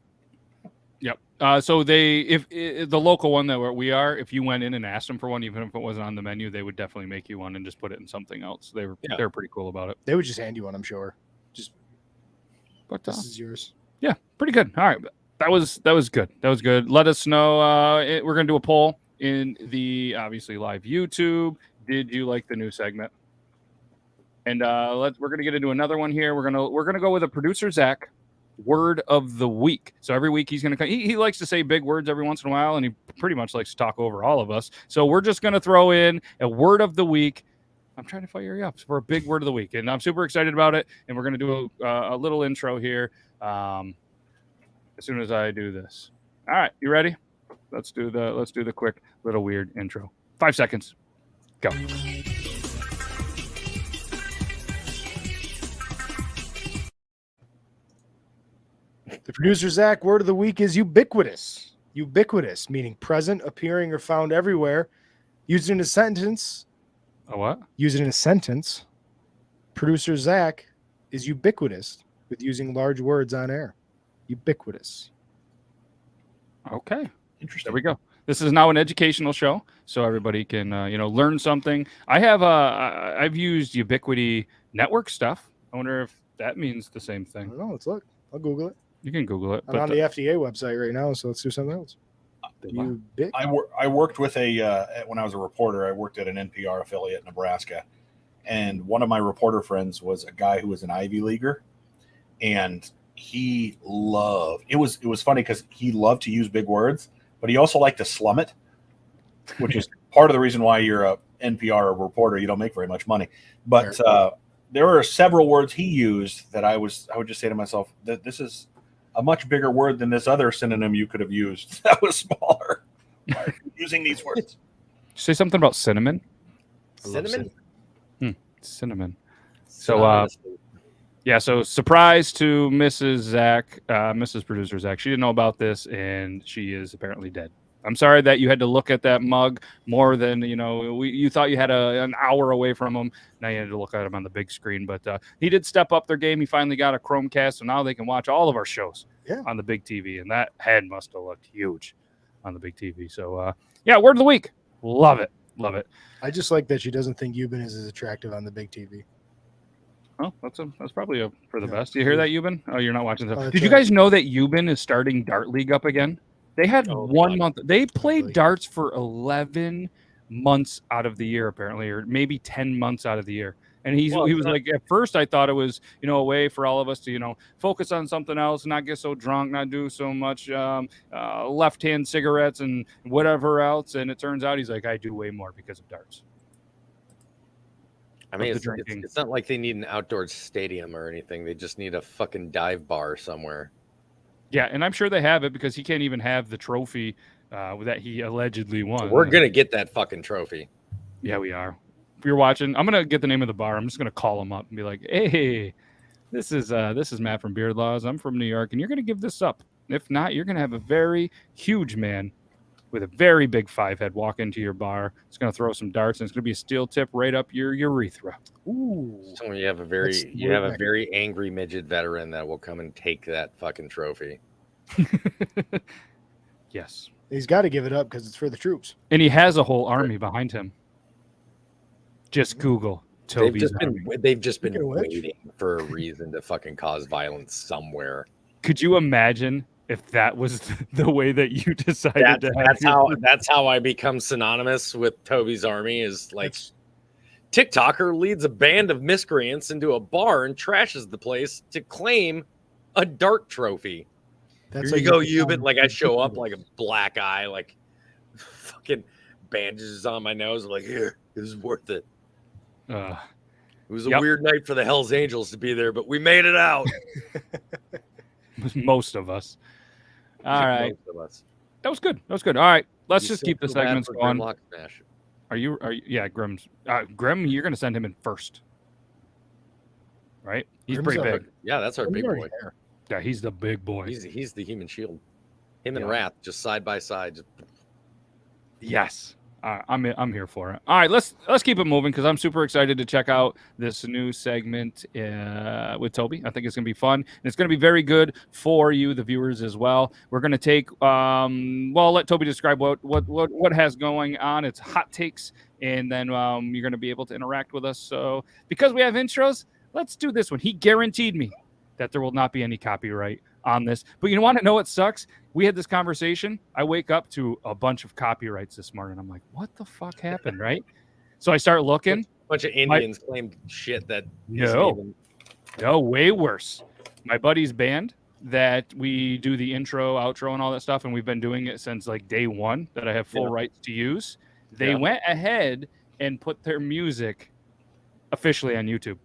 Speaker 1: Yep. So if the local one that we are, if you went in and asked them for one, even if it wasn't on the menu, they would definitely make you one and just put it in something else. They're pretty cool about it.
Speaker 5: They would just hand you one, I'm sure.
Speaker 1: But
Speaker 5: This is yours.
Speaker 1: yeah, pretty good. All right, that was good. That was good. Let us know. We're gonna do a poll in the obviously live YouTube. Did you like the new segment? And we're gonna get into another one here. We're gonna go with a Producer Zac word of the week. So every week he's gonna come. He likes to say big words every once in a while, and he pretty much likes to talk over all of us. So we're just gonna throw in a word of the week. I'm trying to fire you up for a big word of the week, and I'm super excited about it. And we're gonna do a little intro here as soon as I do this. All right, you ready? Let's do the quick little weird intro. 5 seconds. Go.
Speaker 5: The Producer Zac word of the week is ubiquitous. Ubiquitous, meaning present, appearing, or found everywhere. Used in a sentence.
Speaker 1: A what?
Speaker 5: Used in a sentence. Producer Zac is ubiquitous with using large words on air. Ubiquitous.
Speaker 1: Okay.
Speaker 2: Interesting.
Speaker 1: There we go. This is now an educational show, so everybody can learn something. I've used Ubiquity Network stuff. I wonder if that means the same
Speaker 5: I
Speaker 1: thing.
Speaker 5: don't know. Let's look. I'll Google it.
Speaker 1: You can Google it.
Speaker 5: I'm on the FDA website right now, so let's do something else.
Speaker 2: I worked with when I was a reporter, I worked at an NPR affiliate in Nebraska. And one of my reporter friends was a guy who was an Ivy Leaguer. And he loved, it was funny because he loved to use big words, but he also liked to slum it, which is part of the reason why you're a NPR reporter. You don't make very much money. But there were several words he used that I would just say to myself that this is a much bigger word than this other synonym you could have used that was smaller. Using these words.
Speaker 1: Did you say something about cinnamon?
Speaker 3: Cinnamon?
Speaker 1: Cinnamon. So so surprise to Mrs. Zac, Mrs. Producer Zac. She didn't know about this, and she is apparently dead. I'm sorry that you had to look at that mug more than you thought you had an hour away from him. Now you had to look at him on the big screen. But he did step up their game. He finally got a Chromecast, so now they can watch all of our shows on the big TV. And that head must have looked huge on the big TV. So word of the week. Love it. Love it.
Speaker 5: I just like that she doesn't think Euban is as attractive on the big TV.
Speaker 1: Oh, that's probably for the best. You hear that, Euban? Oh, you're not watching stuff. Did you
Speaker 5: right.
Speaker 1: guys know that Euban is starting Dart League up again? They had 1 month. They played darts for 11 months out of the year, apparently, or maybe 10 months out of the year. And he was like, at first I thought it was, a way for all of us to, focus on something else, not get so drunk, not do so much left-hand cigarettes and whatever else. And it turns out he's like, I do way more because of darts.
Speaker 3: I mean, it's not like they need an outdoor stadium or anything. They just need a fucking dive bar somewhere.
Speaker 1: Yeah, and I'm sure they have it because he can't even have the trophy that he allegedly won.
Speaker 3: We're going to get that fucking trophy.
Speaker 1: Yeah, we are. If you're watching, I'm going to get the name of the bar. I'm just going to call him up and be like, hey, this is Matt from Beard Laws. I'm from New York, and you're going to give this up. If not, you're going to have a very huge man with a very big 5 head walk into your bar. It's going to throw some darts, and it's going to be a steel tip right up your urethra.
Speaker 5: Ooh.
Speaker 3: So you have a very angry midget veteran that will come and take that fucking trophy.
Speaker 1: Yes.
Speaker 5: He's got to give it up because it's for the troops.
Speaker 1: And he has a whole army behind him. Just Google Toby's army.
Speaker 3: They've just been waiting for a reason to fucking cause violence somewhere.
Speaker 1: Could you imagine if that was the way that you decided to have
Speaker 3: that's how I become synonymous with Toby's army is like TikToker leads a band of miscreants into a bar and trashes the place to claim a dart trophy.
Speaker 5: That's
Speaker 3: Here you go, Euban. Like I show up like a black eye, like fucking bandages on my nose. I'm like, here, this is worth it. It was a weird night for the Hells Angels to be there, but we made it out.
Speaker 1: Most of us. All right.
Speaker 3: Most of us.
Speaker 1: That was good. All right. Let's
Speaker 3: You
Speaker 1: just
Speaker 3: still
Speaker 1: keep the
Speaker 3: feel bad
Speaker 1: segments
Speaker 3: for
Speaker 1: going.
Speaker 3: Grimlock Smash.
Speaker 1: Are you? Yeah, Grim's. Grim, you're going to send him in first. Right? He's
Speaker 5: Grim's
Speaker 1: pretty
Speaker 5: our-
Speaker 1: big.
Speaker 3: Yeah, that's our big boy.
Speaker 1: Yeah, he's the big boy.
Speaker 3: He's the human shield. Him and
Speaker 1: Yeah.
Speaker 3: Wrath just side by side.
Speaker 1: Yes. I'm here for it. All right, let's keep it moving because I'm super excited to check out this new segment with Toby. I think it's gonna be fun and it's gonna be very good for you, the viewers, as well. We're gonna take I'll let Toby describe what has going on. It's hot takes, and then you're gonna be able to interact with us. So because we have intros, let's do this one. He guaranteed me that there will not be any copyright on this. But you want to know what sucks? We had this conversation. I wake up to a bunch of copyrights this morning. I'm like, what the fuck happened, right? So I start looking.
Speaker 3: A bunch of Indians claimed shit that
Speaker 1: No, way worse. My buddy's band that we do the intro, outro, and all that stuff, and we've been doing it since like day one that I have full rights to use. They went ahead and put their music officially on YouTube.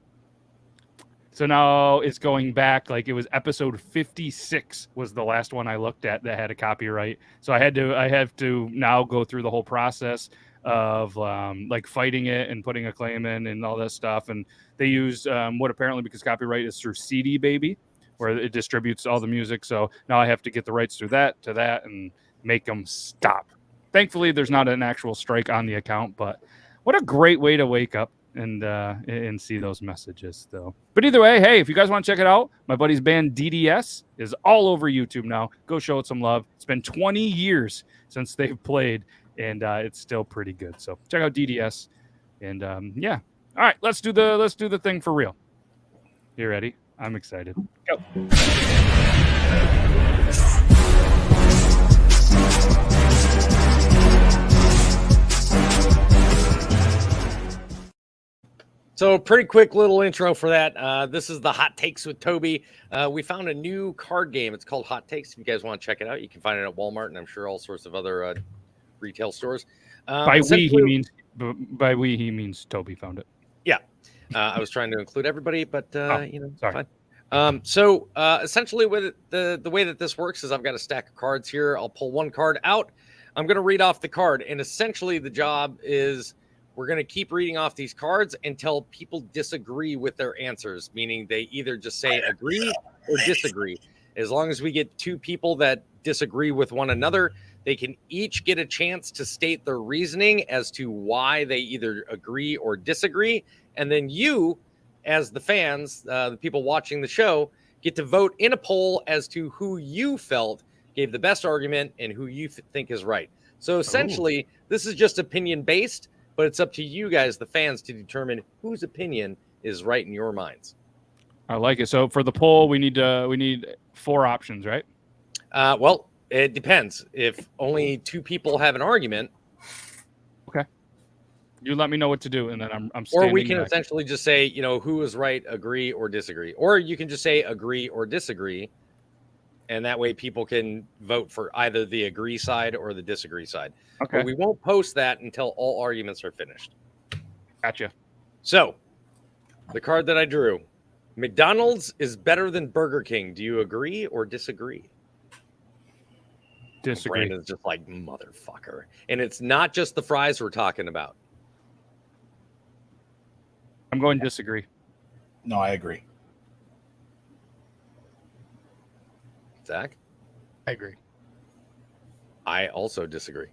Speaker 1: So now it's going back, like it was episode 56 was the last one I looked at that had a copyright. So I have to now go through the whole process of like fighting it and putting a claim in and all that stuff. And they use what apparently, because copyright is through CD Baby, where it distributes all the music. So now I have to get the rights through that to that and make them stop. Thankfully, there's not an actual strike on the account, but what a great way to wake up and see those messages though. But either way, hey, if you guys want to check it out, my buddy's band DDS is all over YouTube now. Go show it some love. It's been 20 years since they've played, and it's still pretty good. So check out DDS, and yeah. All right, let's do the thing for real. You ready? I'm excited. Go.
Speaker 3: So pretty quick little intro for that. This is the Hot Takes with Toby. We found a new card game. It's called Hot Takes. If you guys want to check it out, you can find it at Walmart and I'm sure all sorts of other retail stores.
Speaker 1: By we he means Toby found it.
Speaker 3: Yeah, I was trying to include everybody, but
Speaker 1: sorry.
Speaker 3: Fine. So essentially, with the way that this works is I've got a stack of cards here. I'll pull one card out. I'm going to read off the card, and essentially the job is we're going to keep reading off these cards until people disagree with their answers, meaning they either just say agree or disagree. As long as we get two people that disagree with one another, they can each get a chance to state their reasoning as to why they either agree or disagree. And then you, as the fans, the people watching the show, get to vote in a poll as to who you felt gave the best argument and who you think is right. So essentially, this is just opinion based, but it's up to you guys, the fans, to determine whose opinion is right in your minds.
Speaker 1: I like it. So for the poll, we need 4 options, right?
Speaker 3: Well, it depends. If only 2 people have an argument,
Speaker 1: okay, you let me know what to do, and then I'm
Speaker 3: or we
Speaker 1: standing
Speaker 3: can
Speaker 1: back.
Speaker 3: essentially just say, who is right, agree or disagree, or you can just say agree or disagree, and that way people can vote for either the agree side or the disagree side.
Speaker 1: Okay,
Speaker 3: but we won't post that until all arguments are finished.
Speaker 1: Gotcha.
Speaker 3: So the card that I drew, McDonald's is better than Burger King. Do you agree or disagree?
Speaker 1: Disagree.
Speaker 3: Brandon's just like, motherfucker. And it's not just the fries we're talking about.
Speaker 1: I'm going disagree.
Speaker 2: No, I agree.
Speaker 3: Zach?
Speaker 5: I agree.
Speaker 3: I also disagree.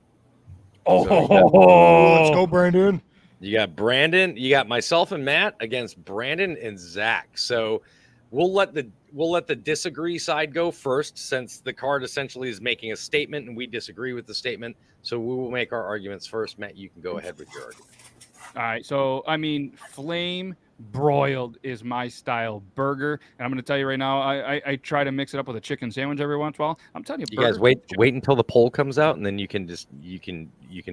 Speaker 1: Oh,
Speaker 5: Let's go, Brandon.
Speaker 3: You got Brandon, you got myself and Matt against Brandon and Zach. So we'll let the disagree side go first, since the card essentially is making a statement and we disagree with the statement. So we will make our arguments first. Matt, you can go ahead with your argument.
Speaker 1: All right. So I mean, flame broiled is my style burger, and I'm going to tell you right now, I try to mix it up with a chicken sandwich every once in a while. I'm telling you,
Speaker 3: you guys wait until the poll comes out, and then you can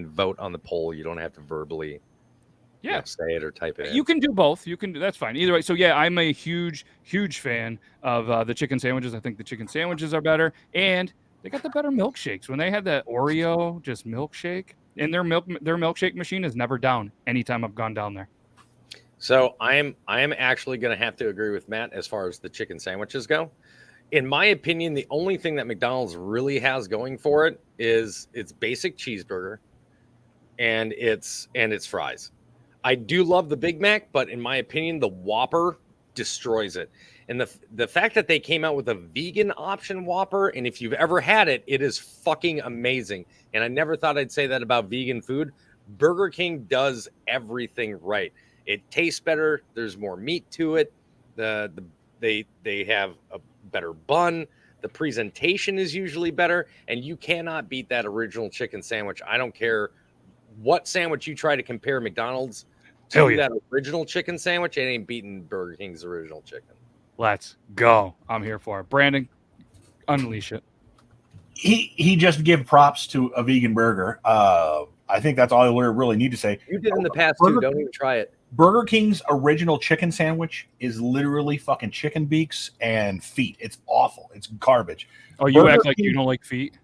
Speaker 3: vote on the poll. You don't have to verbally say it or type it in.
Speaker 1: You can do both. You can do, that's fine. Either way. So yeah, I'm a huge fan of the chicken sandwiches. I think the chicken sandwiches are better, and they got the better milkshakes. When they had that Oreo just milkshake, and their milkshake machine is never down anytime I've gone down there.
Speaker 3: So I am actually going to have to agree with Matt as far as the chicken sandwiches go. In my opinion, the only thing that McDonald's really has going for it is its basic cheeseburger and its fries. I do love the Big Mac, but in my opinion, the Whopper destroys it. And the fact that they came out with a vegan option Whopper, and if you've ever had it, it is fucking amazing. And I never thought I'd say that about vegan food. Burger King does everything right. It tastes better. There's more meat to it. They have a better bun. The presentation is usually better, and you cannot beat that original chicken sandwich. I don't care what sandwich you try to compare McDonald's to that original chicken sandwich. It ain't beating Burger King's original chicken.
Speaker 1: Let's go. I'm here for it. Brandon, unleash it.
Speaker 2: He just give props to a vegan burger. I think that's all we really need to say.
Speaker 3: You did in the past too. Don't even try it.
Speaker 2: Burger King's original chicken sandwich is literally fucking chicken beaks and feet. It's awful. It's garbage.
Speaker 1: Oh, you act like you don't like feet?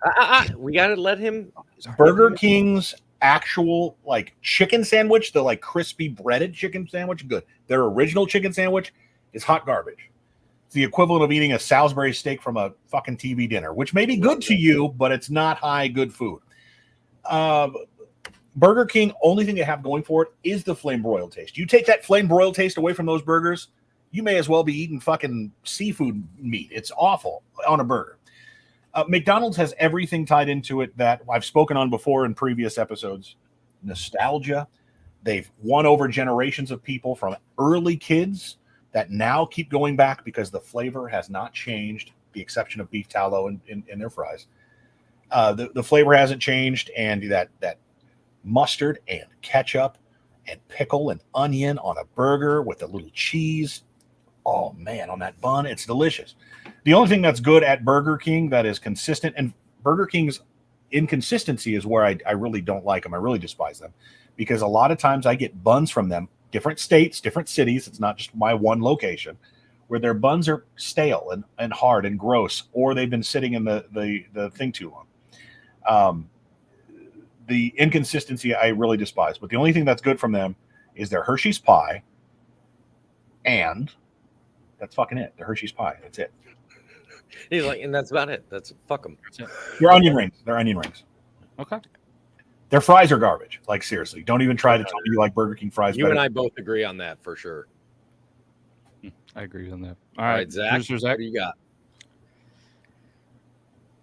Speaker 3: We got to let him.
Speaker 2: Burger King's actual like chicken sandwich, the like crispy breaded chicken sandwich, good. Their original chicken sandwich is hot garbage. It's the equivalent of eating a Salisbury steak from a fucking TV dinner, which may be good to you, but it's not high good food. Burger King, only thing they have going for it is the flame broiled taste. You take that flame broiled taste away from those burgers, you may as well be eating fucking seafood meat. It's awful on a burger. McDonald's has everything tied into it that I've spoken on before in previous episodes. Nostalgia. They've won over generations of people from early kids that now keep going back because the flavor has not changed, the exception of beef tallow in their fries. The flavor hasn't changed, and that mustard and ketchup and pickle and onion on a burger with a little cheese. Oh man, on that bun, it's delicious. The only thing that's good at Burger King that is consistent, and Burger King's inconsistency is where I really don't like them. I really despise them because a lot of times I get buns from them, different states, different cities. It's not just my one location where their buns are stale and hard and gross, or they've been sitting in the thing too long. The inconsistency I really despise, but the only thing that's good from them is their Hershey's pie, and that's fucking it. The Hershey's pie. That's it.
Speaker 3: He's like, and that's about it. That's fuck them.
Speaker 2: Their onion rings. Their onion rings.
Speaker 1: Okay.
Speaker 2: Their fries are garbage. Like seriously, don't even try to tell me you like Burger King fries.
Speaker 3: You and I both agree on that for sure.
Speaker 1: I agree on that.
Speaker 3: All right, Zach.
Speaker 1: Producer Zac,
Speaker 3: what do you got?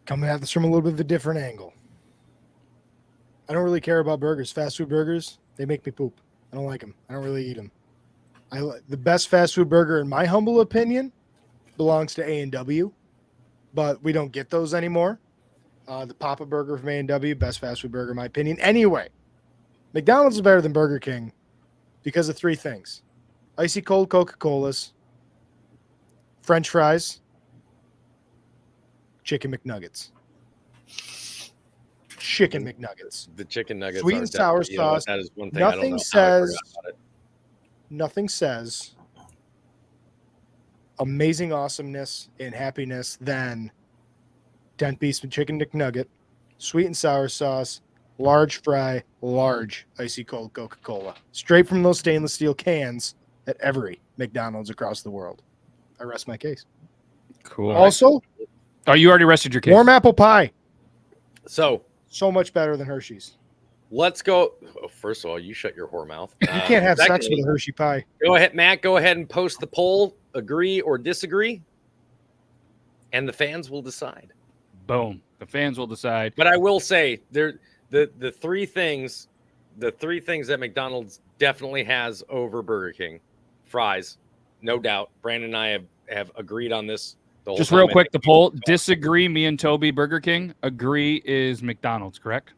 Speaker 5: Coming at this from a little bit of a different angle. I don't really care about burgers. Fast food burgers, they make me poop. I don't like them. I don't really eat them. The best fast food burger, in my humble opinion, belongs to A&W, but we don't get those anymore. The Papa Burger from A&W, best fast food burger, in my opinion. Anyway, McDonald's is better than Burger King because of three things. Icy cold Coca-Colas, French fries, chicken McNuggets. Chicken McNuggets.
Speaker 3: The chicken nuggets.
Speaker 5: Sweet and sour sauce.
Speaker 3: That is one thing.
Speaker 5: Nothing says amazing awesomeness and happiness than 10-piece chicken McNugget, sweet and sour sauce, large fry, large icy cold Coca-Cola, straight from those stainless steel cans at every McDonald's across the world. I rest my case.
Speaker 1: Cool.
Speaker 5: Also,
Speaker 1: oh, you already rested your case.
Speaker 5: warm apple pie.
Speaker 3: So
Speaker 5: much better than Hershey's.
Speaker 3: let's go. Oh, first of all, you shut your whore mouth.
Speaker 5: You can't have sex with a Hershey pie.
Speaker 3: Go ahead, Matt. Go ahead and post the poll. Agree or disagree, and the fans will decide.
Speaker 1: Boom. The fans will decide.
Speaker 3: But I will say the three things that McDonald's definitely has over Burger King: fries, no doubt. Brandon and I have agreed on this.
Speaker 1: Just real quick, the poll: disagree, me and Toby. Burger King. Agree is McDonald's, correct?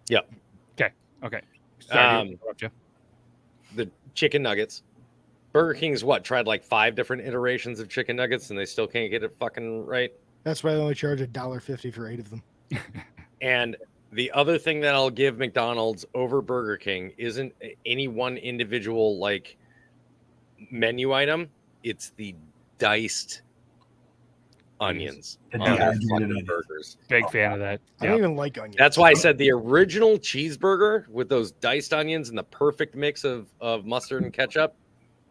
Speaker 3: Yep.
Speaker 1: Okay. Sorry to interrupt you.
Speaker 3: The chicken nuggets. Burger King's tried like 5 different iterations of chicken nuggets, and they still can't get it fucking right.
Speaker 5: That's why they only charge $1.50 for 8 of them.
Speaker 3: And the other thing that I'll give McDonald's over Burger King isn't any one individual menu item. It's the diced onions on their fucking burgers.
Speaker 1: Big fan of that.
Speaker 5: I don't even like onions.
Speaker 3: That's why I said the original cheeseburger with those diced onions and the perfect mix of mustard and ketchup.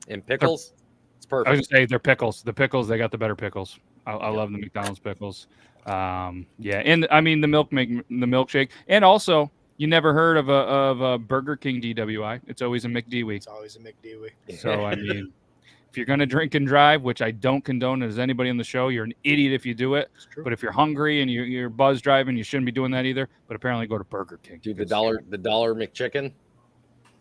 Speaker 3: And pickles, it's
Speaker 1: I was
Speaker 3: perfect.
Speaker 1: gonna say they're pickles. The pickles, they got the better pickles. I love the McDonald's pickles. Yeah, and I mean the milkshake, and also you never heard of a Burger King DWI. It's always a McDewey.
Speaker 5: It's always a McDewey.
Speaker 1: So I mean, if you're gonna drink and drive, which I don't condone as anybody on the show, you're an idiot if you do it.
Speaker 5: It's true.
Speaker 1: But if you're hungry and you're buzz driving, you shouldn't be doing that either. But apparently, go to Burger King.
Speaker 3: Dude, the dollar McChicken.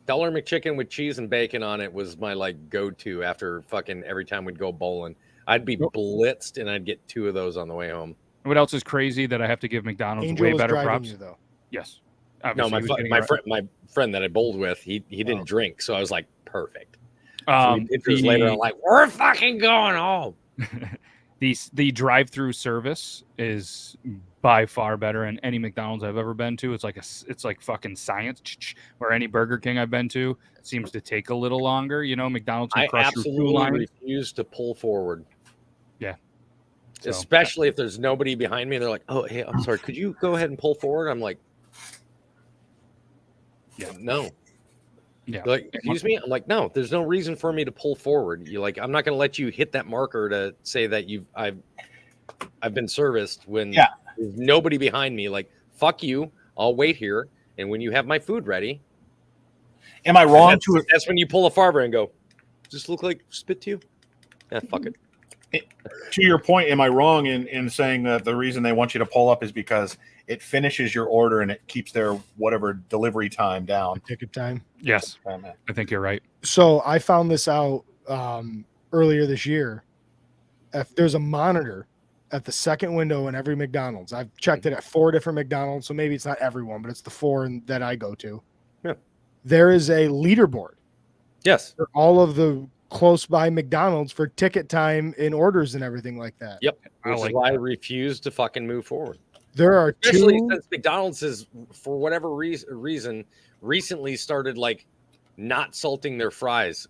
Speaker 3: Dollar McChicken with cheese and bacon on it was my like go-to after fucking every time we'd go bowling. I'd be blitzed and I'd get 2 of those on the way home.
Speaker 1: What else is crazy that I have to give McDonald's
Speaker 5: Angel
Speaker 1: way
Speaker 5: was
Speaker 1: better
Speaker 5: driving
Speaker 1: props?
Speaker 5: you, though.
Speaker 1: Yes.
Speaker 3: No,
Speaker 1: Obviously,
Speaker 3: my friend that I bowled with, he didn't drink, so I was like, perfect.
Speaker 1: The,
Speaker 3: Later, I'm like, we're fucking going home.
Speaker 1: the drive-through service is by far better in any McDonald's I've ever been to. It's like fucking science. Where any Burger King I've been to seems to take a little longer. You know, McDonald's can
Speaker 3: I
Speaker 1: crush your food
Speaker 3: absolutely
Speaker 1: line.
Speaker 3: refuse to pull forward.
Speaker 1: Yeah. So,
Speaker 3: Especially if there's nobody behind me and they're like, oh, hey, I'm sorry. Could you go ahead and pull forward? I'm like,
Speaker 1: yeah,
Speaker 3: no.
Speaker 1: Yeah.
Speaker 3: They're like, excuse me? I'm like, no, there's no reason for me to pull forward. You like, I'm not going to let you hit that marker to say that I've been serviced when there's nobody behind me. Like, fuck you. I'll wait here. And when you have my food ready,
Speaker 2: am I wrong
Speaker 3: that's when you pull a Farber and go, does this look like spit to you? Yeah, fuck it.
Speaker 2: To your point, am I wrong in saying that the reason they want you to pull up is because it finishes your order and it keeps their whatever delivery time down?
Speaker 5: Ticket time.
Speaker 1: Yes, I think you're right.
Speaker 5: So I found this out earlier this year. If there's a monitor at the second window in every McDonald's, I've checked it at 4 different McDonald's, so maybe it's not everyone, but it's the 4 that I go to.
Speaker 3: Yeah.
Speaker 5: There is a leaderboard.
Speaker 3: Yes.
Speaker 5: For all of the close by McDonald's for ticket time in orders and everything like that.
Speaker 3: Yep. Which is why I refuse to fucking move forward.
Speaker 5: There are
Speaker 3: Especially
Speaker 5: two.
Speaker 3: since McDonald's is, for whatever reason, recently started like not salting their fries.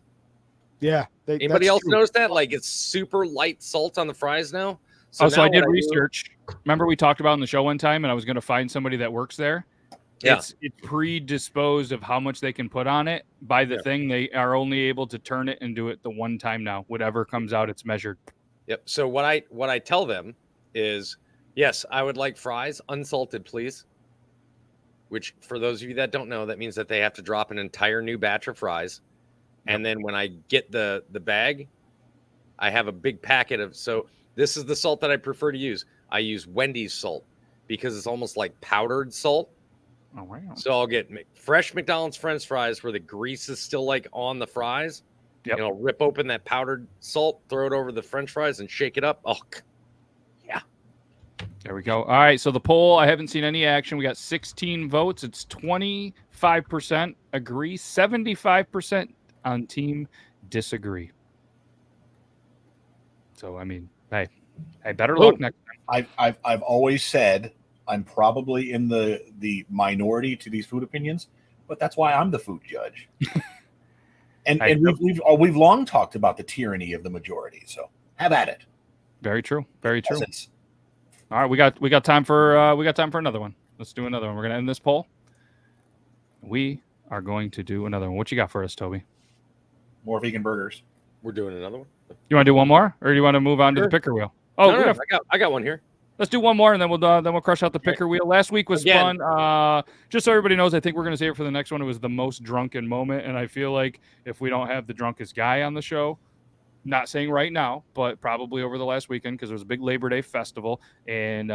Speaker 5: Yeah.
Speaker 3: Anybody else notice that? Like it's super light salt on the fries now.
Speaker 1: So I did research. Remember we talked about on the show one time, and I was going to find somebody that works there.
Speaker 3: Yeah.
Speaker 1: It's predisposed of how much they can put on it by the thing. They are only able to turn it and do it the one time now. Whatever comes out, it's measured.
Speaker 3: Yep. So what I tell them is, yes, I would like fries unsalted, please. Which, for those of you that don't know, that means that they have to drop an entire new batch of fries. And then when I get the bag, I have a big packet of. So this is the salt that I prefer to use. I use Wendy's salt because it's almost like powdered salt.
Speaker 1: Oh, wow.
Speaker 3: So I'll get fresh McDonald's French fries where the grease is still like on the fries.
Speaker 1: Yep.
Speaker 3: And I'll rip open that powdered salt, throw it over the French fries, and shake it up. Oh, yeah.
Speaker 1: There we go. All right. So the poll, I haven't seen any action. We got 16 votes. It's 25% agree, 75% on team disagree. So I mean, hey, better luck next time.
Speaker 2: I've always said I'm probably in the minority to these food opinions, but that's why I'm the food judge. and we've long talked about the tyranny of the majority. So have at it.
Speaker 1: Very true. Very true.
Speaker 2: Peasants.
Speaker 1: All right, we got time for another one. Let's do another one. We're gonna end this poll. We are going to do another one. What you got for us, Toby?
Speaker 2: More vegan burgers.
Speaker 3: We're doing another one.
Speaker 1: You want to do one more, or do you want to move on to the picker wheel? Oh,
Speaker 3: no, I got one here.
Speaker 1: Let's do one more, and then we'll crush out the picker wheel. Last week was fun. Just so everybody knows, I think we're going to save it for the next one. It was the most drunken moment, and I feel like if we don't have the drunkest guy on the show, not saying right now, but probably over the last weekend, because there was a big Labor Day festival, and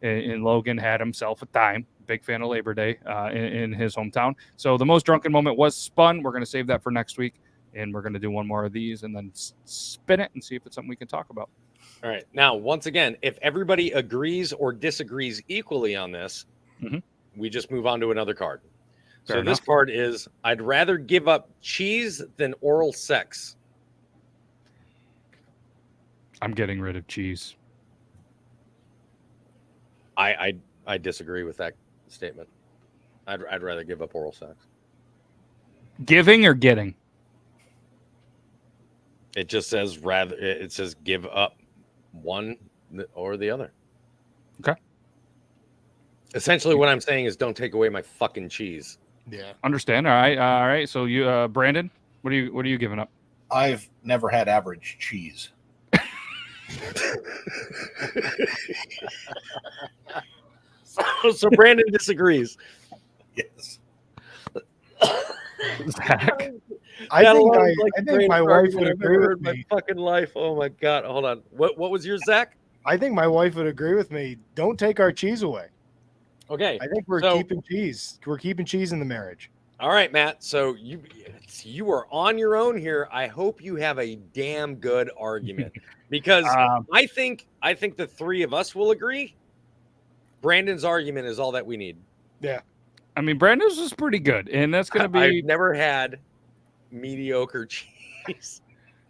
Speaker 1: Logan had himself a time. Big fan of Labor Day in his hometown. So the most drunken moment was spun. We're going to save that for next week, and we're going to do one more of these and then spin it and see if it's something we can talk about.
Speaker 3: All right. Now, once again, if everybody agrees or disagrees equally on this, we just move on to another card.
Speaker 1: Fair
Speaker 3: This card is, I'd rather give up cheese than oral sex.
Speaker 1: I'm getting rid of cheese.
Speaker 3: I disagree with that statement. I'd rather give up oral sex.
Speaker 1: Giving or getting?
Speaker 3: It just says rather. It says give up one or the other.
Speaker 1: Okay.
Speaker 3: Essentially, what I'm saying is don't take away my fucking cheese.
Speaker 5: Yeah.
Speaker 1: Understand. All right. So you, Brandon, what are you giving up?
Speaker 2: I've never had average cheese.
Speaker 3: So Brandon disagrees.
Speaker 2: Yes.
Speaker 1: Zach?
Speaker 5: I think
Speaker 3: greatest
Speaker 5: my wife
Speaker 3: argument
Speaker 5: would
Speaker 3: I've
Speaker 5: agree
Speaker 3: ever
Speaker 5: with
Speaker 3: heard in my
Speaker 5: me.
Speaker 3: fucking life. Oh my god! Hold on. What was yours, Zach?
Speaker 5: I think my wife would agree with me. Don't take our cheese away.
Speaker 3: Okay.
Speaker 5: I think we're
Speaker 3: so,
Speaker 5: keeping cheese. We're keeping cheese in the marriage.
Speaker 3: All right, Matt. So you are on your own here. I hope you have a damn good argument because I think the three of us will agree. Brandon's argument is all that we need.
Speaker 5: Yeah.
Speaker 1: I mean, Brandon's is pretty good, and that's going to be.
Speaker 3: I've never had mediocre cheese.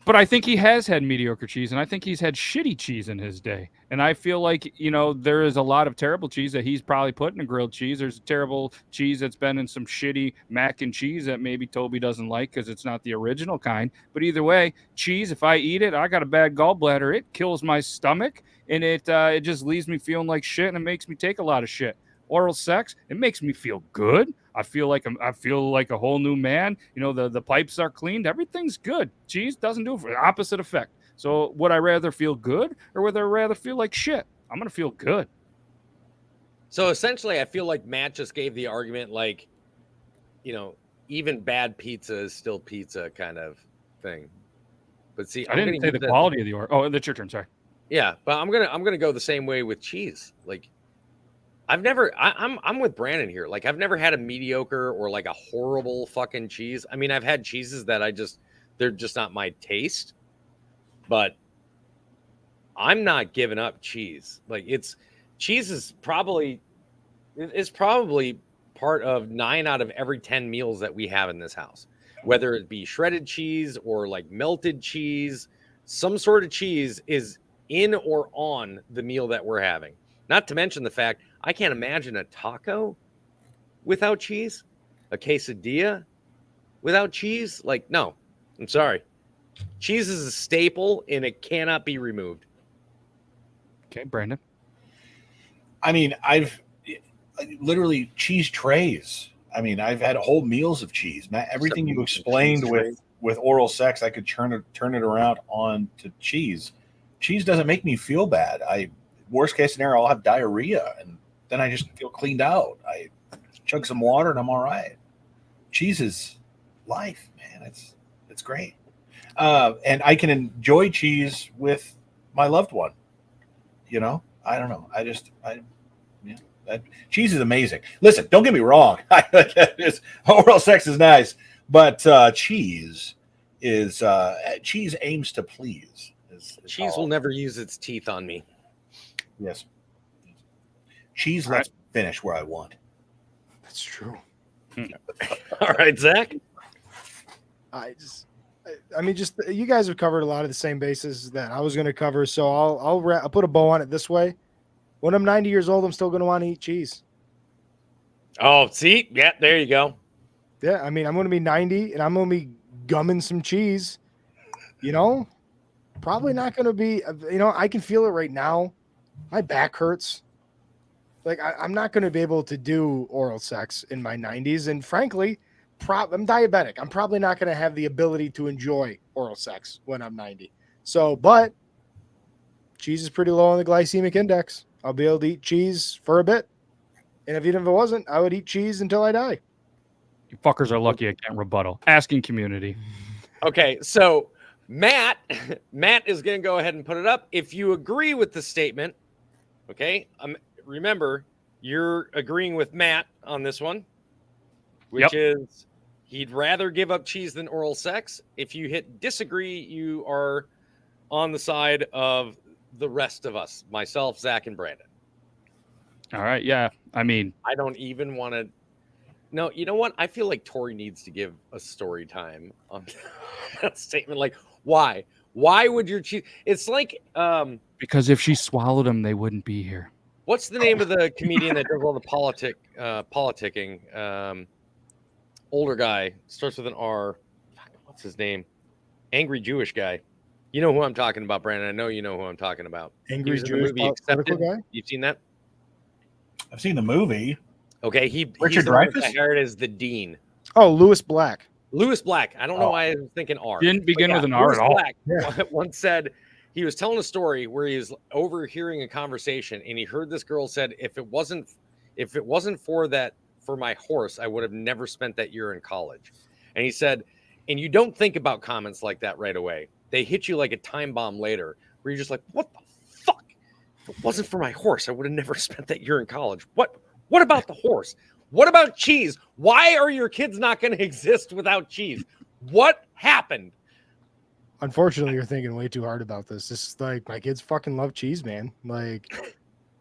Speaker 1: But I think he has had mediocre cheese, and I think he's had shitty cheese in his day. And I feel like, there is a lot of terrible cheese that he's probably put in a grilled cheese. There's terrible cheese that's been in some shitty mac and cheese that maybe Toby doesn't like because it's not the original kind. But either way, cheese, if I eat it, I got a bad gallbladder. It kills my stomach, and it just leaves me feeling like shit, and it makes me take a lot of shit. Oral sex, it makes me feel good. I feel like a whole new man. The pipes are cleaned. Everything's good. Cheese doesn't do it for the opposite effect. So would I rather feel good or would I rather feel like shit? I'm going to feel good.
Speaker 3: So essentially, I feel like Matt just gave the argument like, even bad pizza is still pizza kind of thing. But see,
Speaker 1: I didn't say the quality of the order. Oh, that's your turn. Sorry.
Speaker 3: Yeah, but I'm gonna go the same way with cheese. Like, I'm with Brandon here. Like, I've never had a mediocre or like a horrible fucking cheese. I mean, I've had cheeses that they're just not my taste. But I'm not giving up cheese. Like, cheese is probably part of 9 out of every 10 meals that we have in this house, whether it be shredded cheese or like melted cheese. Some sort of cheese is in or on the meal that we're having. Not to mention the fact I can't imagine a taco without cheese, a quesadilla without cheese. Like, no, I'm sorry. Cheese is a staple and it cannot be removed.
Speaker 1: Okay, Brandon.
Speaker 2: I mean, I've literally cheese trays. I mean, I've had whole meals of cheese. Matt, everything you explained with oral sex, I could turn it around on to cheese. Cheese doesn't make me feel bad. Worst case scenario, I'll have diarrhea and then I just feel cleaned out. I chug some water and I'm all right. Cheese is life, man. It's great. And I can enjoy cheese with my loved one. I don't know. Cheese is amazing. Listen, don't get me wrong. Oral sex is nice, but cheese aims to please.
Speaker 3: Cheese will never use its teeth on me.
Speaker 2: Yes. Cheese lets me finish where I want.
Speaker 5: That's true.
Speaker 3: All right, Zach.
Speaker 5: Just you guys have covered a lot of the same bases that I was going to cover, so I'll put a bow on it this way. When I'm 90 years old, I'm still going to want to eat cheese.
Speaker 3: Oh, see? Yeah, there you go.
Speaker 5: Yeah, I mean, I'm going to be 90 and I'm going to be gumming some cheese. Probably not going to be, I can feel it right now. My back hurts. Like, I'm not going to be able to do oral sex in my 90s. And frankly, I'm diabetic. I'm probably not going to have the ability to enjoy oral sex when I'm 90. So, but cheese is pretty low on the glycemic index. I'll be able to eat cheese for a bit. And even if it wasn't, I would eat cheese until I die.
Speaker 1: You fuckers are lucky I can't rebuttal. Asking community.
Speaker 3: Okay, so Matt is going to go ahead and put it up. If you agree with the statement, okay, remember, you're agreeing with Matt on this one, which is he'd rather give up cheese than oral sex. If you hit disagree, you are on the side of the rest of us, myself, Zach, and Brandon.
Speaker 1: All right, yeah. I mean,
Speaker 3: I don't even want to. No, you know what? I feel like Tori needs to give a story time on that statement. Like, why? Why would your cheese? It's like
Speaker 1: because if she swallowed them, they wouldn't be here.
Speaker 3: What's the name of the comedian that does all the politicking? Older guy, starts with an R. What's his name? Angry Jewish guy. You know who I'm talking about, Brandon. I know you know who I'm talking about.
Speaker 5: Angry Jewish
Speaker 3: Accepted.
Speaker 5: guy?
Speaker 3: You've seen that?
Speaker 2: I've seen the movie.
Speaker 3: Okay,
Speaker 2: Richard Dreyfuss
Speaker 3: hired as the dean.
Speaker 5: Oh, Lewis Black.
Speaker 3: Lewis Black. I don't know why I was thinking R.
Speaker 1: Didn't begin
Speaker 3: But
Speaker 1: with an R
Speaker 3: Lewis
Speaker 1: at all.
Speaker 3: Black once said he was telling a story where he was overhearing a conversation, and he heard this girl said, "If it wasn't for my horse, I would have never spent that year in college." And he said, and you don't think about comments like that right away. They hit you like a time bomb later, where you're just like, "What the fuck? If it wasn't for my horse, I would have never spent that year in college." What about the horse? What about cheese? Why are your kids not going to exist without cheese? What happened?
Speaker 5: Unfortunately, you're thinking way too hard about this. This is like my kids fucking love cheese, man. Like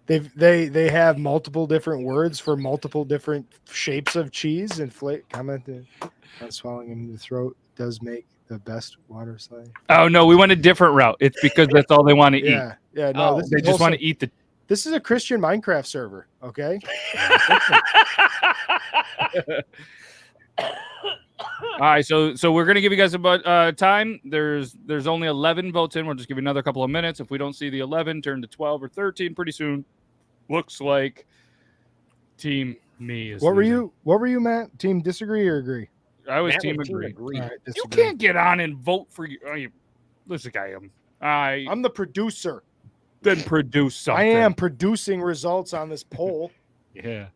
Speaker 5: they have multiple different words for multiple different shapes of cheese and commented on swallowing in the throat does make the best water slide.
Speaker 1: Oh no, we went a different route. It's because that's all they want to eat.
Speaker 5: Yeah, no,
Speaker 1: They just want to eat the.
Speaker 5: This is a Christian Minecraft server, okay?
Speaker 1: All right, so we're gonna give you guys about time. There's only 11 votes in. We'll just give you another couple of minutes. If we don't see the 11, turn to 12 or 13 pretty soon. Looks like Team Me is.
Speaker 5: What
Speaker 1: losing.
Speaker 5: were you, Matt? Team disagree or agree?
Speaker 1: I was
Speaker 3: Matt
Speaker 1: team
Speaker 3: was
Speaker 1: agree.
Speaker 5: All right,
Speaker 1: You
Speaker 5: disagree.
Speaker 1: can't get on and vote for you. Listen, I am.
Speaker 5: I'm the producer.
Speaker 1: Then produce something.
Speaker 5: I am producing results on this poll.
Speaker 1: Yeah.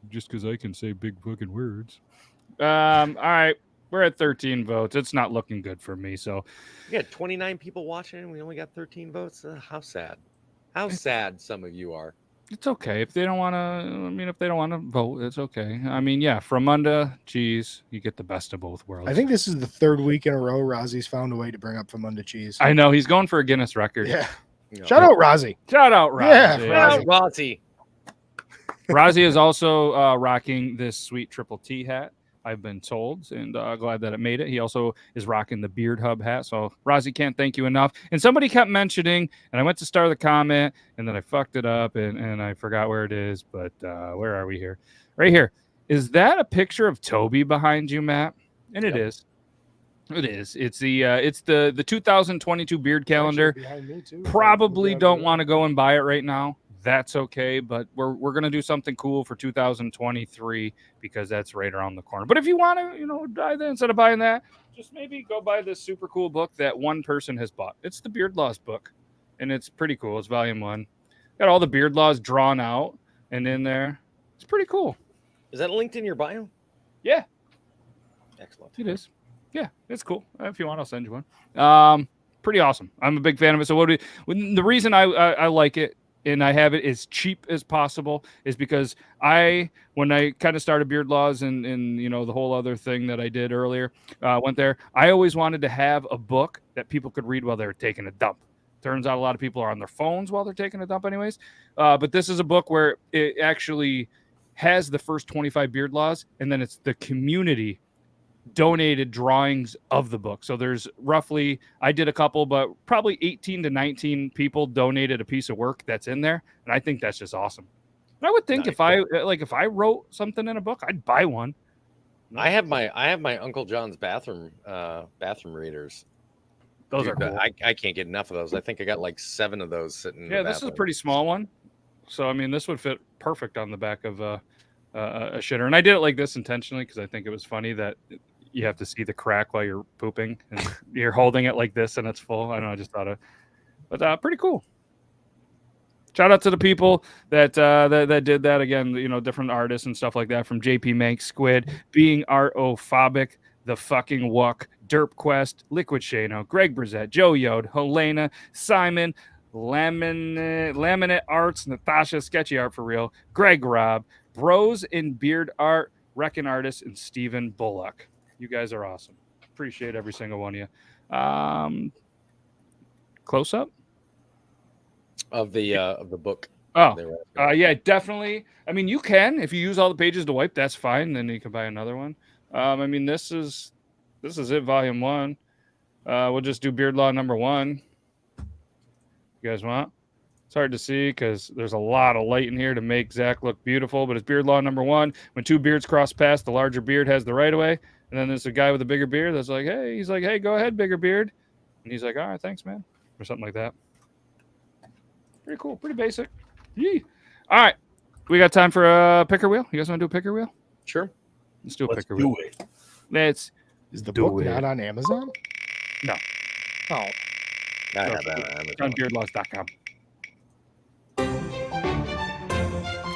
Speaker 1: Just because I can say big fucking words. All right. We're at 13 votes. It's not looking good for me. So
Speaker 3: We had 29 people watching, and we only got 13 votes. How sad. How sad some of you are.
Speaker 1: it's okay. If they don't want to, if they don't want to vote, it's okay. Fromunda, cheese, you get the best of both worlds.
Speaker 5: I think this is the third week in a row Rozzy's found a way to bring up Famunda cheese.
Speaker 1: I know he's going for a Guinness record.
Speaker 5: Yeah.
Speaker 3: You know.
Speaker 5: Shout out Rozzy.
Speaker 1: Shout out, Rozzy.
Speaker 5: Yeah,
Speaker 3: Yeah, Rossi.
Speaker 1: Rozzy is also rocking this sweet Triple T hat, I've been told, and glad that it made it. He also is rocking the Beard Hub hat. So, Rozzy, can't thank you enough. And somebody kept mentioning, and I went to start the comment, and then I fucked it up, and I forgot where it is. But where are we here? Right here. Is that a picture of Toby behind you, Matt? And it is. It is. It's the 2022 beard calendar.
Speaker 5: Behind me too.
Speaker 1: Probably don't want to go and buy it right now. That's okay, but we're gonna do something cool for 2023 because that's right around the corner. But if you want to, buy that instead of buying that, just maybe go buy this super cool book that one person has bought. It's the Beard Laws book, and it's pretty cool. It's volume 1. Got all the beard laws drawn out and in there. It's pretty cool.
Speaker 3: Is that linked in your bio?
Speaker 1: Yeah,
Speaker 3: Excellent.
Speaker 1: it is. Yeah, it's cool. If you want, I'll send you one. Pretty awesome. I'm a big fan of it. So the reason I like it and I have it as cheap as possible is because when I kind of started Beard Laws and the whole other thing that I did earlier, went there, I always wanted to have a book that people could read while they were taking a dump. Turns out a lot of people are on their phones while they're taking a dump anyways. But this is a book where it actually has the first 25 Beard Laws, and then it's the community donated drawings of the book. So there's roughly, I did a couple, but probably 18 to 19 people donated a piece of work that's in there. And I think that's just awesome. And I would think if I wrote something in a book, I'd buy one.
Speaker 3: I have my Uncle John's bathroom readers.
Speaker 1: Those are cool.
Speaker 3: I can't get enough of those. I think I got like 7 of those sitting.
Speaker 1: Yeah, this is a pretty small one. So, this would fit perfect on the back of a shitter. And I did it like this intentionally because I think it was funny that you have to see the crack while you're pooping and you're holding it like this and it's full. I don't know. I just thought but pretty cool. Shout out to the people that did that again, different artists and stuff like that, from JP Mank, Squid, Being Art-O-Phobic, The Fucking Wuck, Derp Quest, Liquid Shano, Greg Brissett, Joe Yode, Helena, Simon, Laminate Arts, Natasha, Sketchy Art for Real, Greg Robb, Bros in Beard Art, Wrecking Artist, and Stephen Bullock. You guys are awesome. Appreciate every single one of you. Close up
Speaker 3: of the book.
Speaker 1: Oh, yeah, definitely. You can, if you use all the pages to wipe, that's fine. Then you can buy another one. This is it, volume 1. We'll just do Beard Law number 1. You guys want? It's hard to see because there's a lot of light in here to make Zach look beautiful, but it's Beard Law number 1. When 2 beards cross paths, the larger beard has the right of way. And then there's a guy with a bigger beard that's like, hey, go ahead, bigger beard. And he's like, all right, thanks, man. Or something like that. Pretty cool. Pretty basic. Yee. All right. We got time for a picker wheel. You guys want to do a picker wheel?
Speaker 3: Sure.
Speaker 1: Let's do a
Speaker 2: Let's
Speaker 1: picker
Speaker 2: do
Speaker 1: whip.
Speaker 2: it.
Speaker 1: Let's
Speaker 5: Is the
Speaker 1: do
Speaker 5: book
Speaker 1: it.
Speaker 5: not on Amazon?
Speaker 1: No.
Speaker 5: Oh,
Speaker 3: I have that on Amazon.
Speaker 1: on beardlaws.com.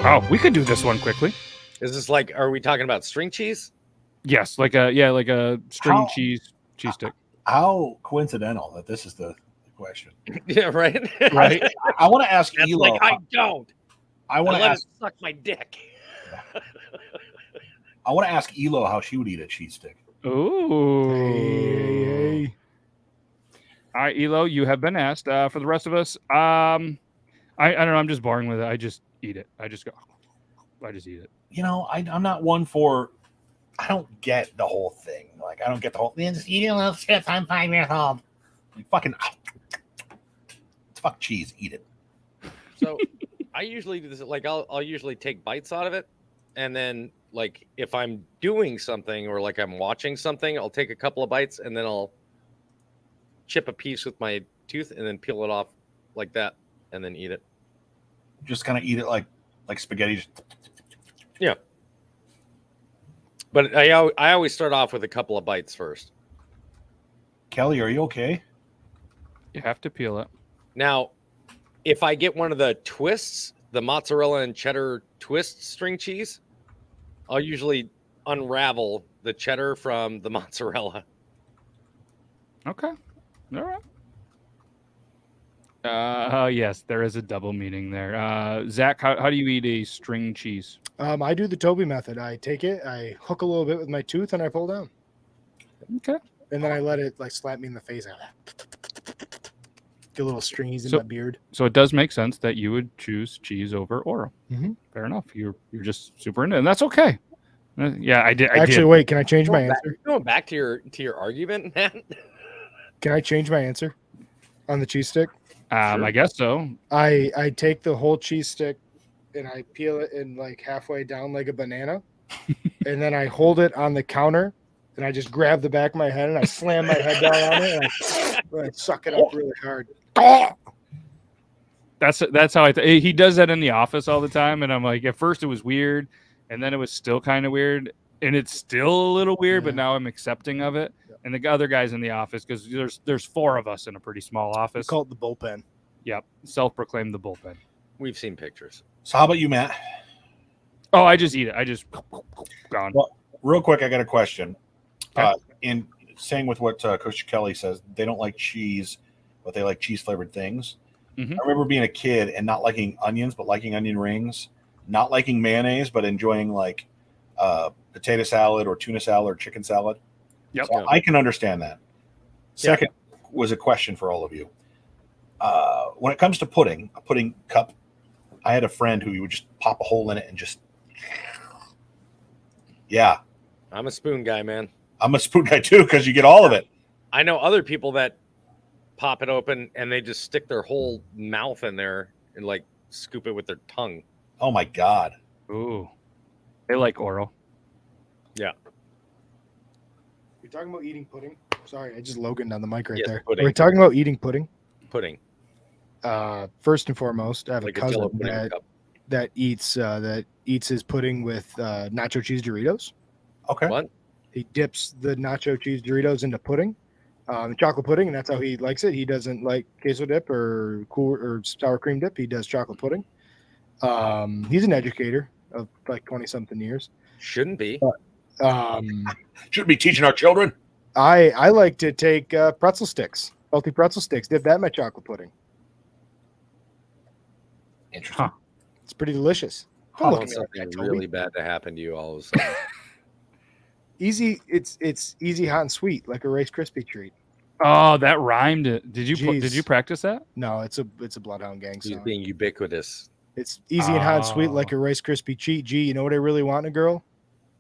Speaker 1: Oh, we could do this one quickly.
Speaker 3: Is this like? Are we talking about string cheese?
Speaker 1: Yes, like a string
Speaker 2: How-
Speaker 1: cheese stick.
Speaker 2: How coincidental that this is the question.
Speaker 3: Yeah, right.
Speaker 1: Right.
Speaker 2: I want to ask
Speaker 3: That's
Speaker 2: Elo.
Speaker 3: like I don't.
Speaker 2: I want
Speaker 3: I
Speaker 2: to
Speaker 3: let
Speaker 2: ask.
Speaker 3: it suck my dick.
Speaker 2: I want to ask Elo how she would eat a cheese stick.
Speaker 1: Ooh.
Speaker 5: hey.
Speaker 1: All right, Elo, you have been asked. For the rest of us, I don't know. I'm just boring with it. I just eat it. I just eat it.
Speaker 2: You know, I'm not one for. I don't get the whole thing. Like, I don't get the whole. Man, just eating little chips. I'm 5 years old. Like, fucking. It's fuck cheese. Eat it.
Speaker 3: So I usually do this. Like I'll usually take bites out of it, and then like if I'm doing something or like I'm watching something, I'll take a couple of bites and then I'll chip a piece with my tooth and then peel it off like that and then eat it.
Speaker 2: Just kind of eat it like spaghetti. Just,
Speaker 3: Yeah. But I always start off with a couple of bites first.
Speaker 2: Kelly, are you okay?
Speaker 1: You have to peel it.
Speaker 3: Now, if I get one of the twists, the mozzarella and cheddar twist string cheese, I'll usually unravel the cheddar from the mozzarella.
Speaker 1: Okay. All right. Yes, there is a double meaning there. Zach, how do you eat a string cheese?
Speaker 5: I do the Toby method. I take it, I hook a little bit with my tooth, and I pull down.
Speaker 1: Okay.
Speaker 5: And then I let it like slap me in the face. Get little stringies in
Speaker 1: So-
Speaker 5: my beard.
Speaker 1: So it does make sense that you would choose cheese over Oro.
Speaker 5: Mhm.
Speaker 1: Fair enough. You're just super into it, and that's okay. Yeah, I did.
Speaker 5: Actually, wait, can I change my answer?
Speaker 3: Going back to your argument, man.
Speaker 5: Can I change my answer on the cheese stick?
Speaker 1: I guess so.
Speaker 5: I take the whole cheese stick and I peel it in like halfway down like a banana, and then I hold it on the counter and I just grab the back of my head and I slam my head down on it and I suck it up really hard.
Speaker 1: That's how he does that in the office all the time, and I'm like, at first it was weird, and then it was still kind of weird, and it's still a little weird, but
Speaker 5: Yeah.
Speaker 1: now I'm accepting of it.
Speaker 5: Yeah.
Speaker 1: And the other guys in the office, because there's 4 of us in a pretty small
Speaker 5: We
Speaker 1: office.
Speaker 5: call it the bullpen.
Speaker 1: Yep, self-proclaimed the bullpen.
Speaker 3: We've seen pictures.
Speaker 2: So how about you, Matt?
Speaker 1: Oh, I just eat it. I just gone.
Speaker 2: Well, real quick, I got a question.
Speaker 1: Okay.
Speaker 2: In saying with what Coach Kelly says, they don't like cheese, but they like cheese flavored things.
Speaker 1: Mhm.
Speaker 2: I remember being a kid and not liking onions, but liking onion rings, not liking mayonnaise, but enjoying like potato salad or tuna salad or chicken salad.
Speaker 1: Yep.
Speaker 2: So I can understand that. Second was a question for all of you. When it comes to pudding, a pudding cup, I had a friend who would just pop a hole in it and just, yeah.
Speaker 3: I'm a spoon guy, man.
Speaker 2: I'm a spoon guy too because you get all of it.
Speaker 3: I know other people that pop it open and they just stick their whole mouth in there and like scoop it with their tongue.
Speaker 2: Oh my God.
Speaker 1: Ooh, they like oral.
Speaker 3: Yeah.
Speaker 5: You're talking about eating pudding? Sorry, I just Logan on the mic right
Speaker 3: Yes,
Speaker 5: there.
Speaker 3: pudding.
Speaker 5: We're talking about eating pudding.
Speaker 3: Pudding.
Speaker 5: First and foremost, I have
Speaker 3: Like
Speaker 5: a
Speaker 3: a Jello
Speaker 5: cousin
Speaker 3: pudding
Speaker 5: that,
Speaker 3: cup.
Speaker 5: that eats his pudding with nacho cheese Doritos.
Speaker 2: Okay.
Speaker 3: What?
Speaker 5: He dips the nacho cheese Doritos into pudding, chocolate pudding, and that's how he likes it. He doesn't like queso dip or cool or sour cream dip. He does chocolate pudding. He's an educator of like 20-something years.
Speaker 3: Shouldn't be.
Speaker 2: Should be teaching our children.
Speaker 5: I like to take pretzel sticks, salty pretzel sticks, dip that in my chocolate pudding.
Speaker 2: Interesting.
Speaker 1: Huh.
Speaker 5: It's pretty delicious.
Speaker 3: I
Speaker 5: Don't look
Speaker 3: want
Speaker 5: at me like
Speaker 3: something
Speaker 5: that, Toby.
Speaker 3: really bad to happen to you all of a sudden.
Speaker 5: Easy. It's easy, hot, and sweet, like a Rice Krispie treat.
Speaker 1: Oh, that rhymed. Did you
Speaker 5: Jeez.
Speaker 1: practice that?
Speaker 5: No, it's a Bloodhound Gang
Speaker 3: He's
Speaker 5: song.
Speaker 3: being ubiquitous.
Speaker 5: It's easy and hot and sweet,
Speaker 1: Oh.
Speaker 5: like a Rice Krispie treat. Gee, you know what I really want in a girl?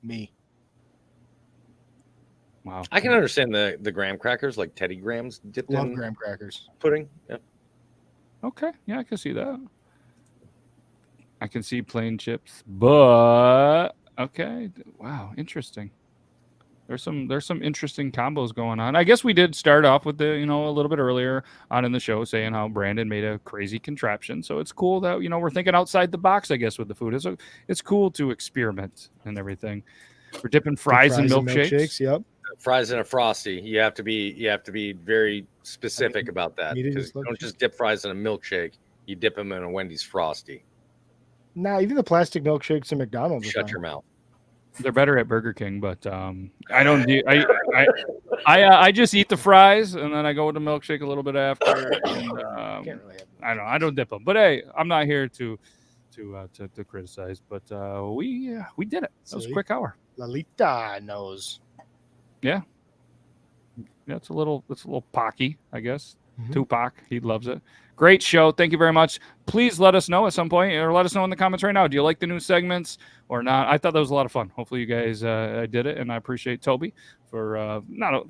Speaker 5: Me.
Speaker 1: Wow.
Speaker 3: I can understand the graham crackers, like Teddy Grahams dipped
Speaker 5: Love
Speaker 3: in
Speaker 5: graham crackers.
Speaker 3: pudding. Yeah.
Speaker 1: Okay, yeah, I can see that. I can see plain chips, but okay. Wow, interesting. There's some interesting combos going on. I guess we did start off with a little bit earlier on in the show saying how Brandon made a crazy contraption. So it's cool that we're thinking outside the box, I guess, with the food. It's cool to experiment and everything. We're dipping fries in milkshakes.
Speaker 5: Yep.
Speaker 3: Fries in a Frosty. You have to be very specific about that. Because you don't just dip fries in a milkshake. You dip them in a Wendy's Frosty.
Speaker 5: Nah, even the plastic milkshakes at McDonald's.
Speaker 3: Shut your mouth.
Speaker 1: They're better at Burger King, but I don't do. I just eat the fries and then I go with the milkshake a little bit after. And, I don't dip them. But hey, I'm not here to criticize. But we did it. That was a quick hour.
Speaker 5: Lalita knows.
Speaker 1: Yeah. Yeah, it's a little pocky, I guess. Tupac, he loves it. Great show. Thank you very much. Please let us know at some point, or let us know in the comments right now. Do you like the new segments or not? I thought that was a lot of fun. Hopefully you guys did it, and I appreciate Toby for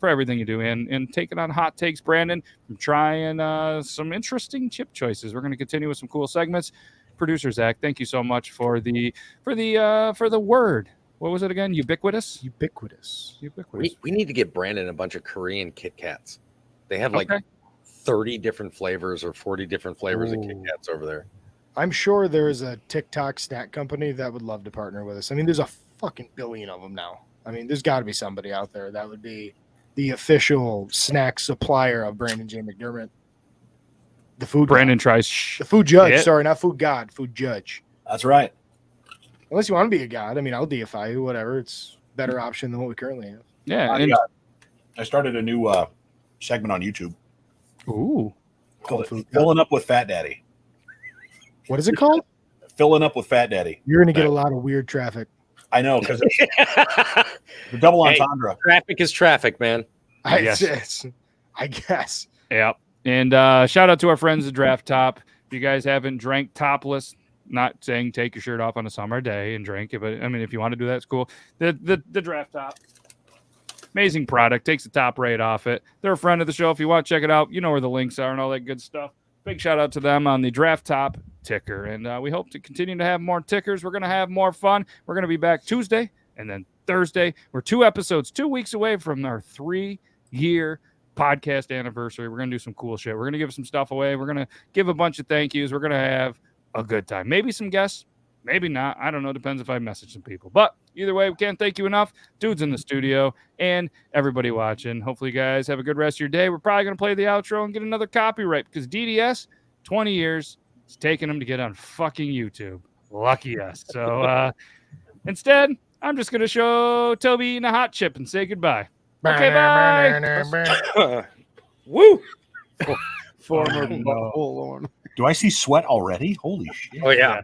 Speaker 1: everything you do and taking on hot takes. Brandon from trying some interesting chip choices. We're going to continue with some cool segments. Producer Zac, thank you so much for the word. What was it again? Ubiquitous.
Speaker 3: We need to get Brandon a bunch of Korean Kit Kats. They have 30 different flavors or 40 different flavors of Kit Kats over there.
Speaker 5: I'm sure there is a TikTok snack company that would love to partner with us. I mean, there's a fucking billion of them now. I mean, there's got to be somebody out there that would be the official snack supplier of Brandon J McDermott. The food
Speaker 1: Brandon
Speaker 5: god.
Speaker 1: tries
Speaker 5: the food judge. Sorry, not food god, food judge.
Speaker 2: That's right.
Speaker 5: Unless you want to be a god. I mean, I'll deify you, whatever. It's a better option than what we currently have.
Speaker 1: Yeah.
Speaker 2: I started a new segment on YouTube.
Speaker 1: Ooh.
Speaker 2: Called Filling Up with Fat Daddy.
Speaker 5: What is it called?
Speaker 2: Filling Up with Fat Daddy.
Speaker 5: You're going to get a lot of weird traffic.
Speaker 2: I know, because the double entendre.
Speaker 3: Traffic is traffic, man.
Speaker 5: I guess.
Speaker 1: Yep. And shout out to our friends at Draft Top. If you guys haven't drank topless, not saying take your shirt off on a summer day and drink it, but I mean, if you want to do that, it's cool. The Draft Top. Amazing product. Takes the top right off it. They're a friend of the show. If you want to check it out, you know where the links are and all that good stuff. Big shout out to them on the Draft Top ticker. And we hope to continue to have more tickers. We're going to have more fun. We're going to be back Tuesday and then Thursday. We're 2 weeks away from our 3-year podcast anniversary. We're going to do some cool shit. We're going to give some stuff away. We're going to give a bunch of thank yous. We're going to have a good time. Maybe some guests. Maybe not. I don't know. Depends if I message some people. But either way, we can't thank you enough. Dudes in the studio and everybody watching. Hopefully you guys have a good rest of your day. We're probably going to play the outro and get another copyright because DDS, 20 years, it's taking them to get on fucking YouTube. Lucky us. So instead, I'm just going to show Toby eating a hot chip and say goodbye. Okay, bye.
Speaker 3: Woo!
Speaker 5: Former butthole.
Speaker 2: Do I see sweat already? Holy shit.
Speaker 3: Oh, yeah.